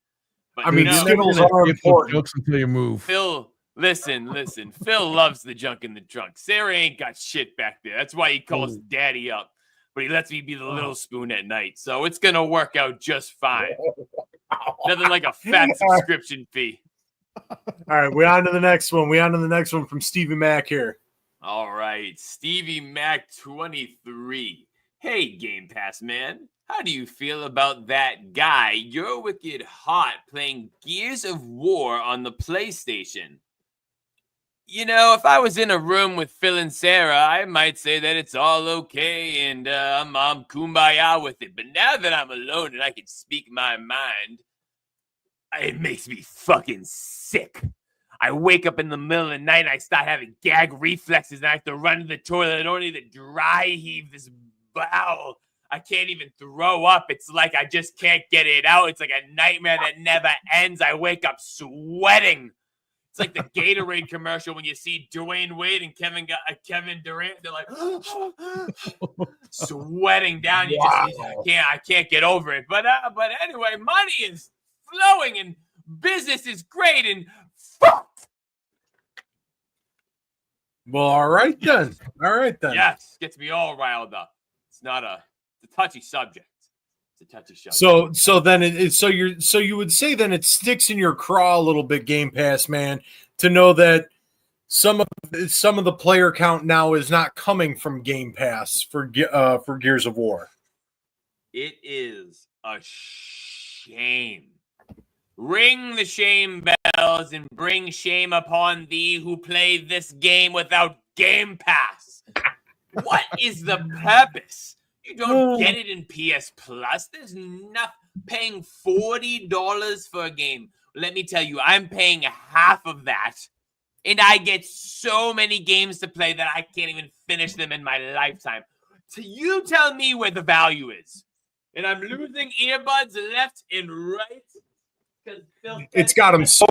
But Skittles are important. Jokes until you move. Phil, listen. Phil loves the junk in the trunk. Sarah ain't got shit back there. That's why he calls Daddy up. But he lets me be the little spoon at night. So it's going to work out just fine. Nothing like a fat subscription fee. All right, we're on to the next one. From Stevie Mac here. All right, Stevie Mac 23. Hey, Game Pass man, how do you feel about that guy, You're Wicked Hot, playing Gears of War on the PlayStation? You know, if I was in a room with Phil and Sarah, I might say that it's all okay and I'm kumbaya with it. But now that I'm alone and I can speak my mind, it makes me fucking sick. I wake up in the middle of the night and I start having gag reflexes and I have to run to the toilet. I don't need to dry heave this bowel. I can't even throw up. It's like I just can't get it out. It's like a nightmare that never ends. I wake up sweating. It's like the Gatorade commercial when you see Dwayne Wade and Kevin Durant. They're like sweating down. I can't get over it. But anyway, money is flowing and business is great and fuck. Well, all right then. Yes, gets me all riled up. It's a touchy subject. It's a touchy subject. So then you would say then it sticks in your craw a little bit, Game Pass man, to know that some of the player count now is not coming from Game Pass for Gears of War. It is a shame. Ring the shame bells and bring shame upon thee who play this game without Game Pass. What is the purpose? You don't get it in PS Plus. There's enough paying $40 for a game. Let me tell you, I'm paying half of that, and I get so many games to play that I can't even finish them in my lifetime. So you tell me where the value is. And I'm losing earbuds left and right. It's got him so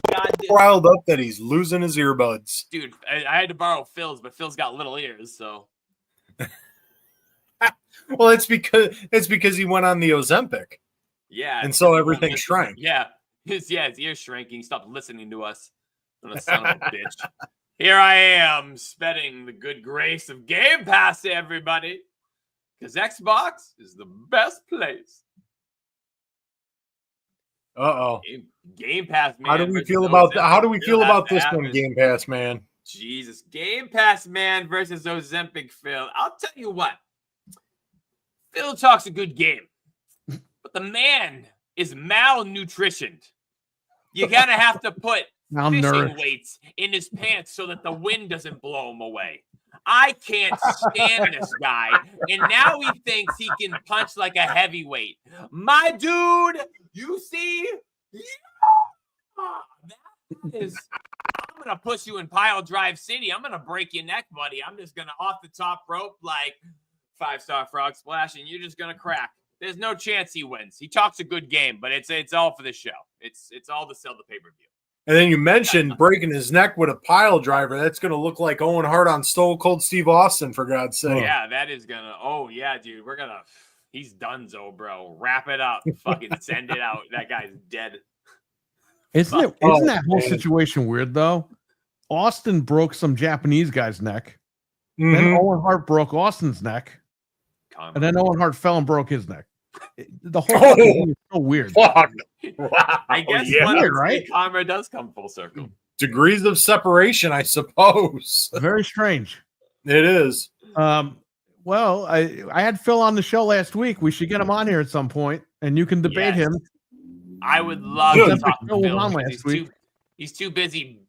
riled up that he's losing his earbuds. Dude, I had to borrow Phil's, but Phil's got little ears, so. Well, it's because he went on the Ozempic. Yeah. And so everything shrank. Yeah. His ear's shrinking. Stop listening to us. What a son of a bitch. Here I am, spreading the good grace of Game Pass to everybody. Because Xbox is the best place. Uh-oh. Game Pass, man. How do we feel about this one, Game Pass, man? Jesus. Game Pass, man versus Ozempic, Phil. I'll tell you what. Phil talks a good game. But the man is malnutritioned. You're going to have to put fishing weights in his pants so that the wind doesn't blow him away. I can't stand this guy. And now he thinks he can punch like a heavyweight. My dude, you see? That is, I'm going to push you in Pile Drive City. I'm going to break your neck, buddy. I'm just going to off the top rope like 5-star frog splash, and you're just going to crack. There's no chance he wins. He talks a good game, but it's all for the show. It's all to sell the pay-per-view. And then you mentioned breaking his neck with a pile driver. That's going to look like Owen Hart on Stone Cold Steve Austin, for God's sake. Yeah, that is going to – oh, yeah, dude. We're going to – he's donezo, bro. Wrap it up. Fucking send it out. That guy's dead. Isn't that whole situation weird, though? Austin broke some Japanese guy's neck. Mm-hmm. Then Owen Hart broke Austin's neck. And then Owen Hart fell and broke his neck. The whole thing is so weird. Fuck. Wow. I guess weird, right? Karma does come full circle. Degrees of separation, I suppose. Very strange. It is. Well, I had Phil on the show last week. We should get him on here at some point, and you can debate him. I would love to talk to Phil. On last week. He's too busy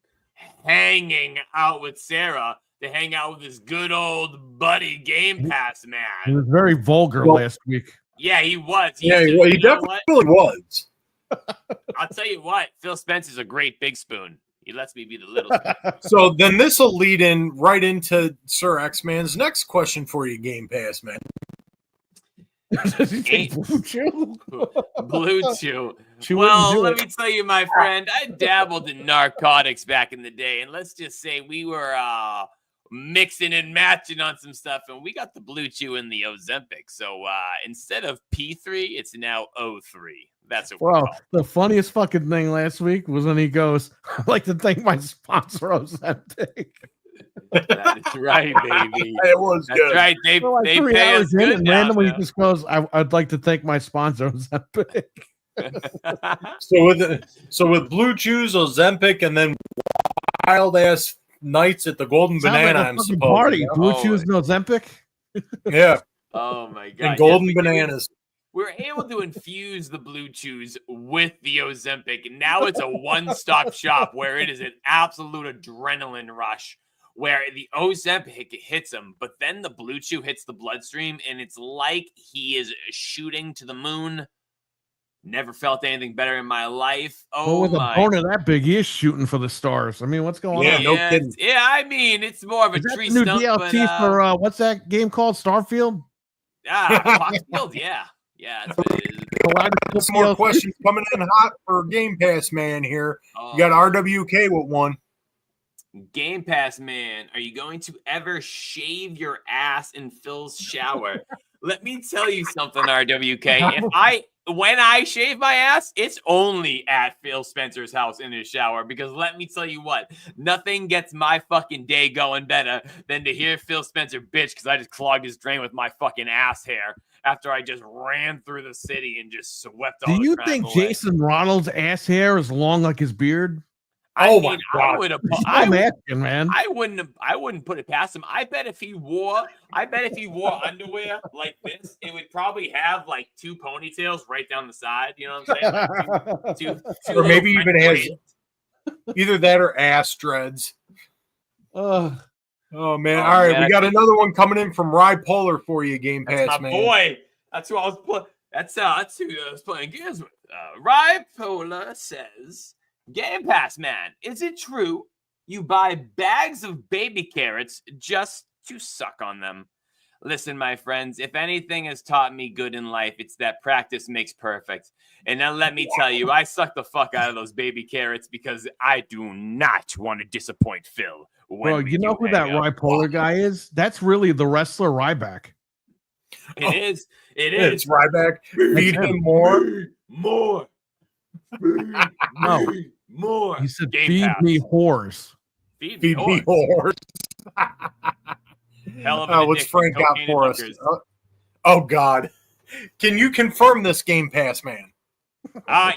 hanging out with Sarah to hang out with his good old buddy Game Pass man. He was very vulgar last week. Yeah, he was. He definitely was. I'll tell you what, Phil Spencer's a great big spoon. He lets me be the little spoon. So then this will lead in right into Sir X-Man's next question for you, Game Pass, man. Blue Chew? Blue Chew. Well, let me tell you, my friend, I dabbled in narcotics back in the day, and let's just say we were mixing and matching on some stuff, and we got the Blue Chew and the Ozempic. So instead of P3, it's now O3. That's what we're called. The funniest fucking thing last week was when he goes, I'd like to thank my sponsor, Ozempic. That is right, baby. It was That's good. right. They pay us good and now, randomly man. he just goes, I'd like to thank my sponsor, Ozempic. So with Blue Chews, Ozempic, and then wild ass nights at the Golden Banana, like I'm supposed. Party. Blue Chews and Ozempic. Yeah. Oh my god! And golden Yes, bananas. we're able to infuse the Blue Chews with the Ozempic. Now it's a one-stop shop where it is an absolute adrenaline rush, where the Ozempic hits him, but then the Blue Chew hits the bloodstream, and it's like he is shooting to the moon. Never felt anything better in my life. Well, Oh with a my! boner that big, he is shooting for the stars. I mean, what's going Yeah, on? no kidding. Yeah, I mean, it's more of a Is that tree the new stump, DLC but for what's that game called? Starfield? Foxfield, yeah, that's what it is. Some more questions coming in hot for Game Pass Man here. You got RWK with one. Game Pass Man, are you going to ever shave your ass in Phil's shower? Let me tell you something, RWK. When I shave my ass, it's only at Phil Spencer's house in his shower, because let me tell you what, nothing gets my fucking day going better than to hear Phil Spencer bitch because I just clogged his drain with my fucking ass hair after I just ran through the city and just swept all Do the you crap think away. Jason Ronald's ass hair is long like his beard? I Oh mean, my God. I'm asking, man. I wouldn't put it past him. I bet if he wore underwear like this, it would probably have like two ponytails right down the side. You know what I'm saying? Like two Or maybe little even French has braids. either that or ass dreads. Uh, Oh man! Oh, All right, man, we got another one coming in from Rye Polar for you, Game That's Pass my Man. boy. That's who I was playing. That's who I was playing games with. Rye Polar says, "Game Pass Man, is it true you buy bags of baby carrots just to suck on them?" Listen, my friends, if anything has taught me good in life, it's that practice makes perfect. And now let me tell you, I suck the fuck out of those baby carrots because I do not want to disappoint Phil. bro, you know who that Rypolar guy is? That's really the wrestler Ryback. It is. It's Ryback. Feed him more. More. No. More. He said, Game "Feed Pass. me whores." Feed Feed me horse. horse. Hell of an What's addiction, Frank got cocaine and for us? hookers. Oh God! Can you confirm this, Game Pass Man?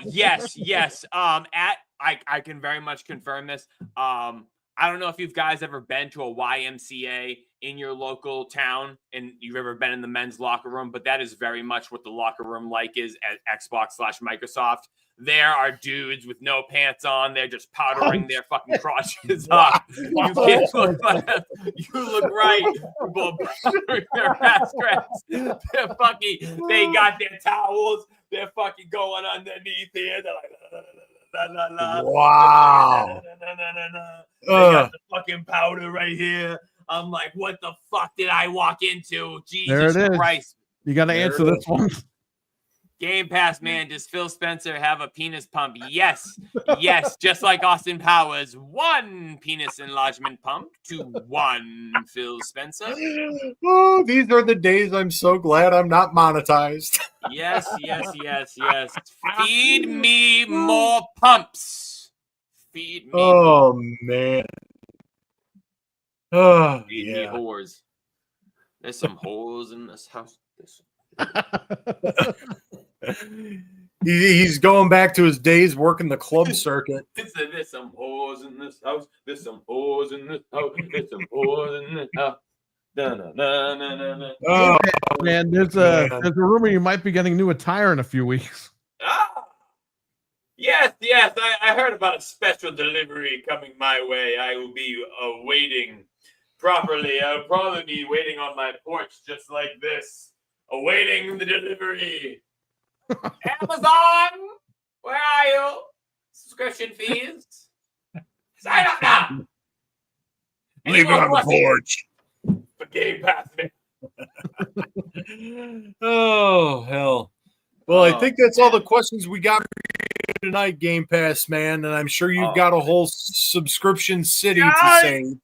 Yes. I can very much confirm this. I don't know if you guys ever been to a YMCA in your local town and you've ever been in the men's locker room, but that is very much what the locker room like is at Xbox/Microsoft. There are dudes with no pants on. They're just powdering their fucking crotches up. You kids look like, you look right. People powdering their ass cracks. They're fucking, they got their towels. They're fucking going underneath here. They're like, la, la, la, la. Wow. They got the fucking powder right here. I'm like, what the fuck did I walk into? Jesus There it is. Christ. You got to There answer it this is. one. Game Pass Man, does Phil Spencer have a penis pump? Yes, just like Austin Powers, one penis enlargement pump to one Phil Spencer. Oh, these are the days I'm so glad I'm not monetized. Yes. Feed me more pumps. Feed me Oh man. Oh Feed me yeah. whores. There's some whores in this house. He's going back to his days working the club circuit. There's some whores in this house. There's some whores in this house. There's some whores in this house. Oh, Man, there's a rumor you might be getting new attire in a few weeks. Yes. I heard about a special delivery coming my way. I will be waiting properly. I'll probably be waiting on my porch just like this, awaiting the delivery. Amazon, where are you? Subscription fees. Sign up now. leave it on the porch. For Game Pass. Oh hell. Well, I think that's all the questions we got tonight, Game Pass Man, and I'm sure you've got a whole subscription city to save.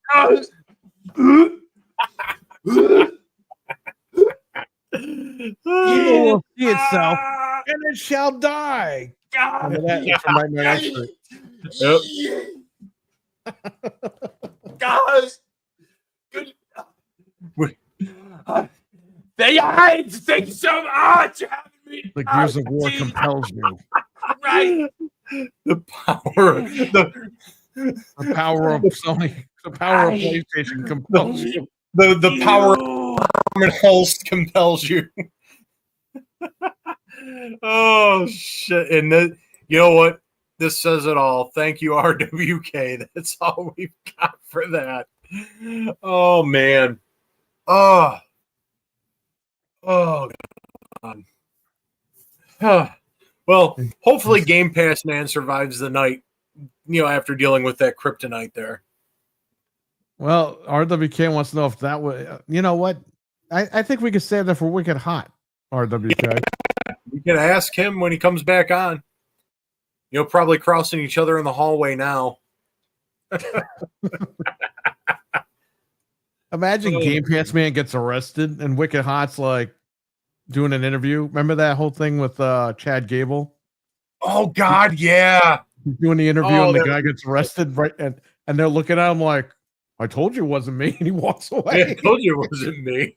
Evil will see itself, and it shall die. That's from Nightmare on Elm Street. Guys, good. Thank you so much for having me. The Gears of War compels you. Right. The power, The power of Sony, the power of PlayStation compels you. the power Norman Holst compels you. Oh shit! And you know what? This says it all. Thank you, RWK. That's all we've got for that. Oh man. Oh. Oh God. Well, hopefully Game Pass man survives the night. After dealing with that kryptonite there. Well, RWK wants to know if that would. You know what? I think we could save that for Wicked Hot. RWK. We can ask him when he comes back on. Probably crossing each other in the hallway now. Imagine Game Pass man gets arrested and Wicked Hot's like doing an interview. Remember that whole thing with Chad Gable? Oh God, yeah. He's doing the interview and the guy gets arrested, right? And they're looking at him like, I told you it wasn't me. And he walks away. I told you it wasn't me.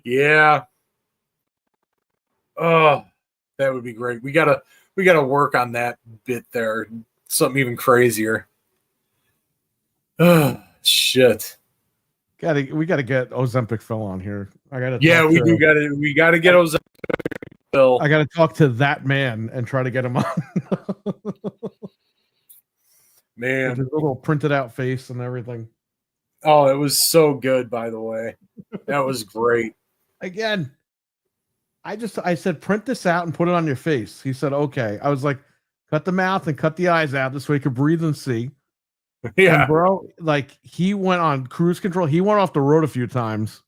Yeah. Oh, that would be great. We gotta work on that bit there. Something even crazier. Oh, shit. We gotta get Ozempic Phil on here. We gotta get Ozempic Phil. I gotta talk to that man and try to get him on. Man, with his little printed out face and everything. Oh, it was so good, by the way. That was great. Again, I said, print this out and put it on your face. He said, okay. I was like, cut the mouth and cut the eyes out this way he could breathe and see. Yeah. And bro, like he went on cruise control. He went off the road a few times.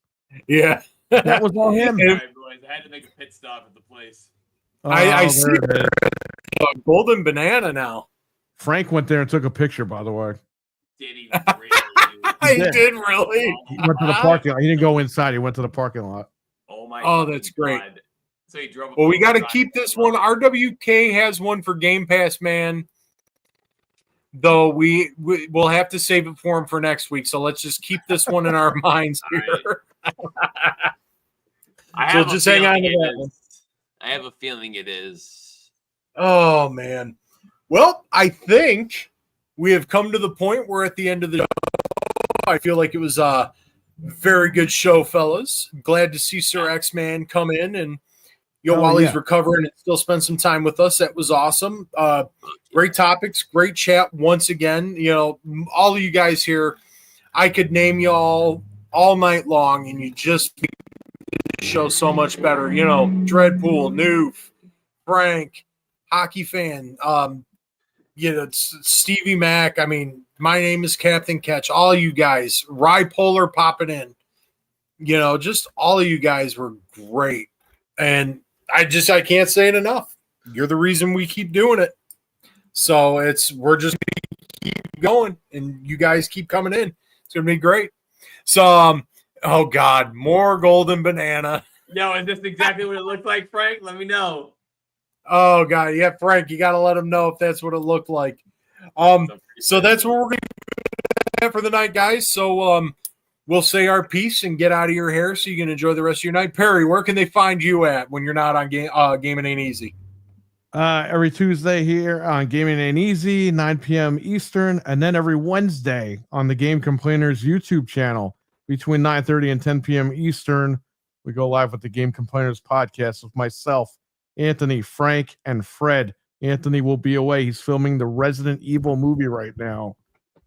Yeah. That was all him. All right, boys. I had to make a pit stop at the place. I see golden banana now. Frank went there and took a picture, by the way. Did he really? He did really. He went to the parking lot. He didn't go inside. He went to the parking lot. Oh my! Oh, that's great. God. So he drove. Well, we got to keep this one. RWK has one for Game Pass, man. Though we'll have to save it for him for next week. So let's just keep this one in our minds here. So just hang on to that one. I have a feeling it is. Oh man. Well, I think we have come to the point where at the end of the show, I feel like it was a very good show, fellas. Glad to see Sir X-Man come in and while he's recovering and still spend some time with us. That was awesome. Great topics, great chat once again. All of you guys here, I could name you all night long and you just make the show so much better. Dreadpool, Noof, Frank, Hockey Fan, Stevie Mac. I mean, my name is Captain Catch. All you guys, Ripolar popping in. Just all of you guys were great. And I can't say it enough. You're the reason we keep doing it. So we're just gonna keep going and you guys keep coming in. It's gonna be great. So oh God, more golden banana. No, is this exactly what it looked like, Frank? Let me know. Oh God, yeah, Frank, you got to let him know if that's what it looked like. So that's what we're going to have for the night, guys. So we'll say our piece and get out of your hair so you can enjoy the rest of your night. Perry, where can they find you at when you're not on Gamin' Ain't Easy? Every Tuesday here on Gamin' Ain't Easy, 9 p.m. Eastern, and then every Wednesday on the Game Complainers YouTube channel between 9:30 and 10 p.m. Eastern. We go live with the Game Complainers podcast with myself, Anthony, Frank, and Fred. Anthony will be away. He's filming the Resident Evil movie right now.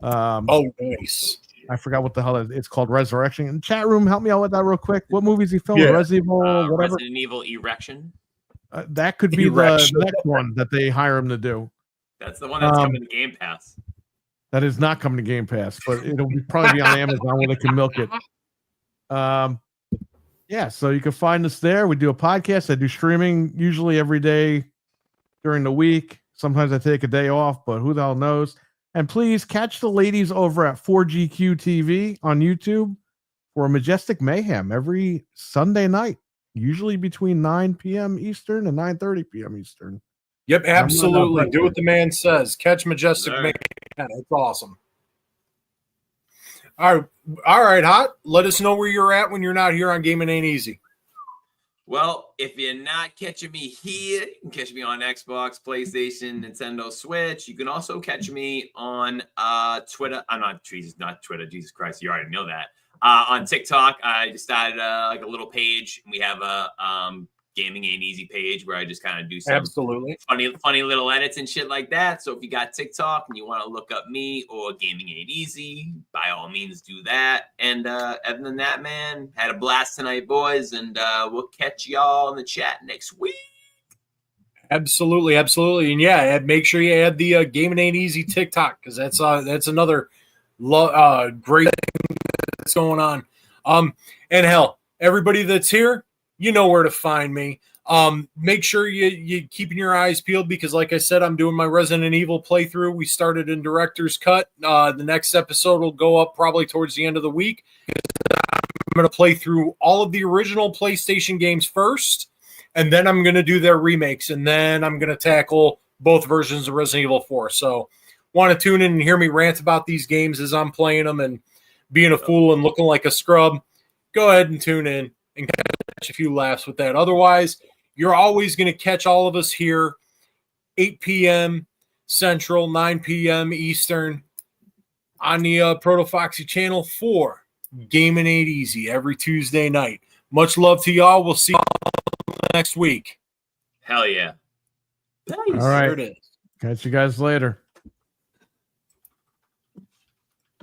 Nice. I forgot what the hell it's called. Resurrection. In the chat room, help me out with that real quick. What movie is he filming? Resident Evil, whatever. Resident Evil Erection. That could be the next one that they hire him to do. That's the one that's coming to Game Pass. That is not coming to Game Pass, but it'll probably be on Amazon where they can milk it. Yeah, so you can find us there. We do a podcast. I do streaming usually every day during the week. Sometimes I take a day off, but who the hell knows? And please catch the ladies over at 4GQ TV on YouTube for Majestic Mayhem every Sunday night, usually between 9 p.m. Eastern and 9:30 p.m. Eastern. Yep, absolutely. Do what the man says. Catch Majestic Mayhem. That's awesome. All right, Hot. Let us know where you're at when you're not here on Gamin' Ain't Easy. Well, if you're not catching me here, you can catch me on Xbox, PlayStation, Nintendo Switch. You can also catch me on Twitter. I'm not Twitter. Jesus Christ, you already know that. On TikTok, I just started like a little page. We have a Gaming Ain't Easy page where I just kind of do some Absolutely funny little edits and shit like that. So if you got TikTok and you want to look up me or Gaming Ain't Easy, by all means do that. And other than that, man, had a blast tonight, boys, and we'll catch y'all in the chat next week. Absolutely, and yeah, make sure you add the Gaming Ain't Easy TikTok because that's another great thing that's going on. And hell, everybody that's here, you know where to find me. Make sure you keeping your eyes peeled because, like I said, I'm doing my Resident Evil playthrough. We started in Director's Cut. The next episode will go up probably towards the end of the week. I'm going to play through all of the original PlayStation games first. And then I'm going to do their remakes, and then I'm going to tackle both versions of Resident Evil 4. So want to tune in and hear me rant about these games as I'm playing them and being a fool and looking like a scrub, go ahead and tune in and catch a few laughs with that. Otherwise, you're always going to catch all of us here, 8 p.m. Central, 9 p.m. Eastern, on the Proto Foxy channel for Gaming Ain't Easy every Tuesday night. Much love to y'all. We'll see you next week. Hell yeah. All right. There it is. Catch you guys later.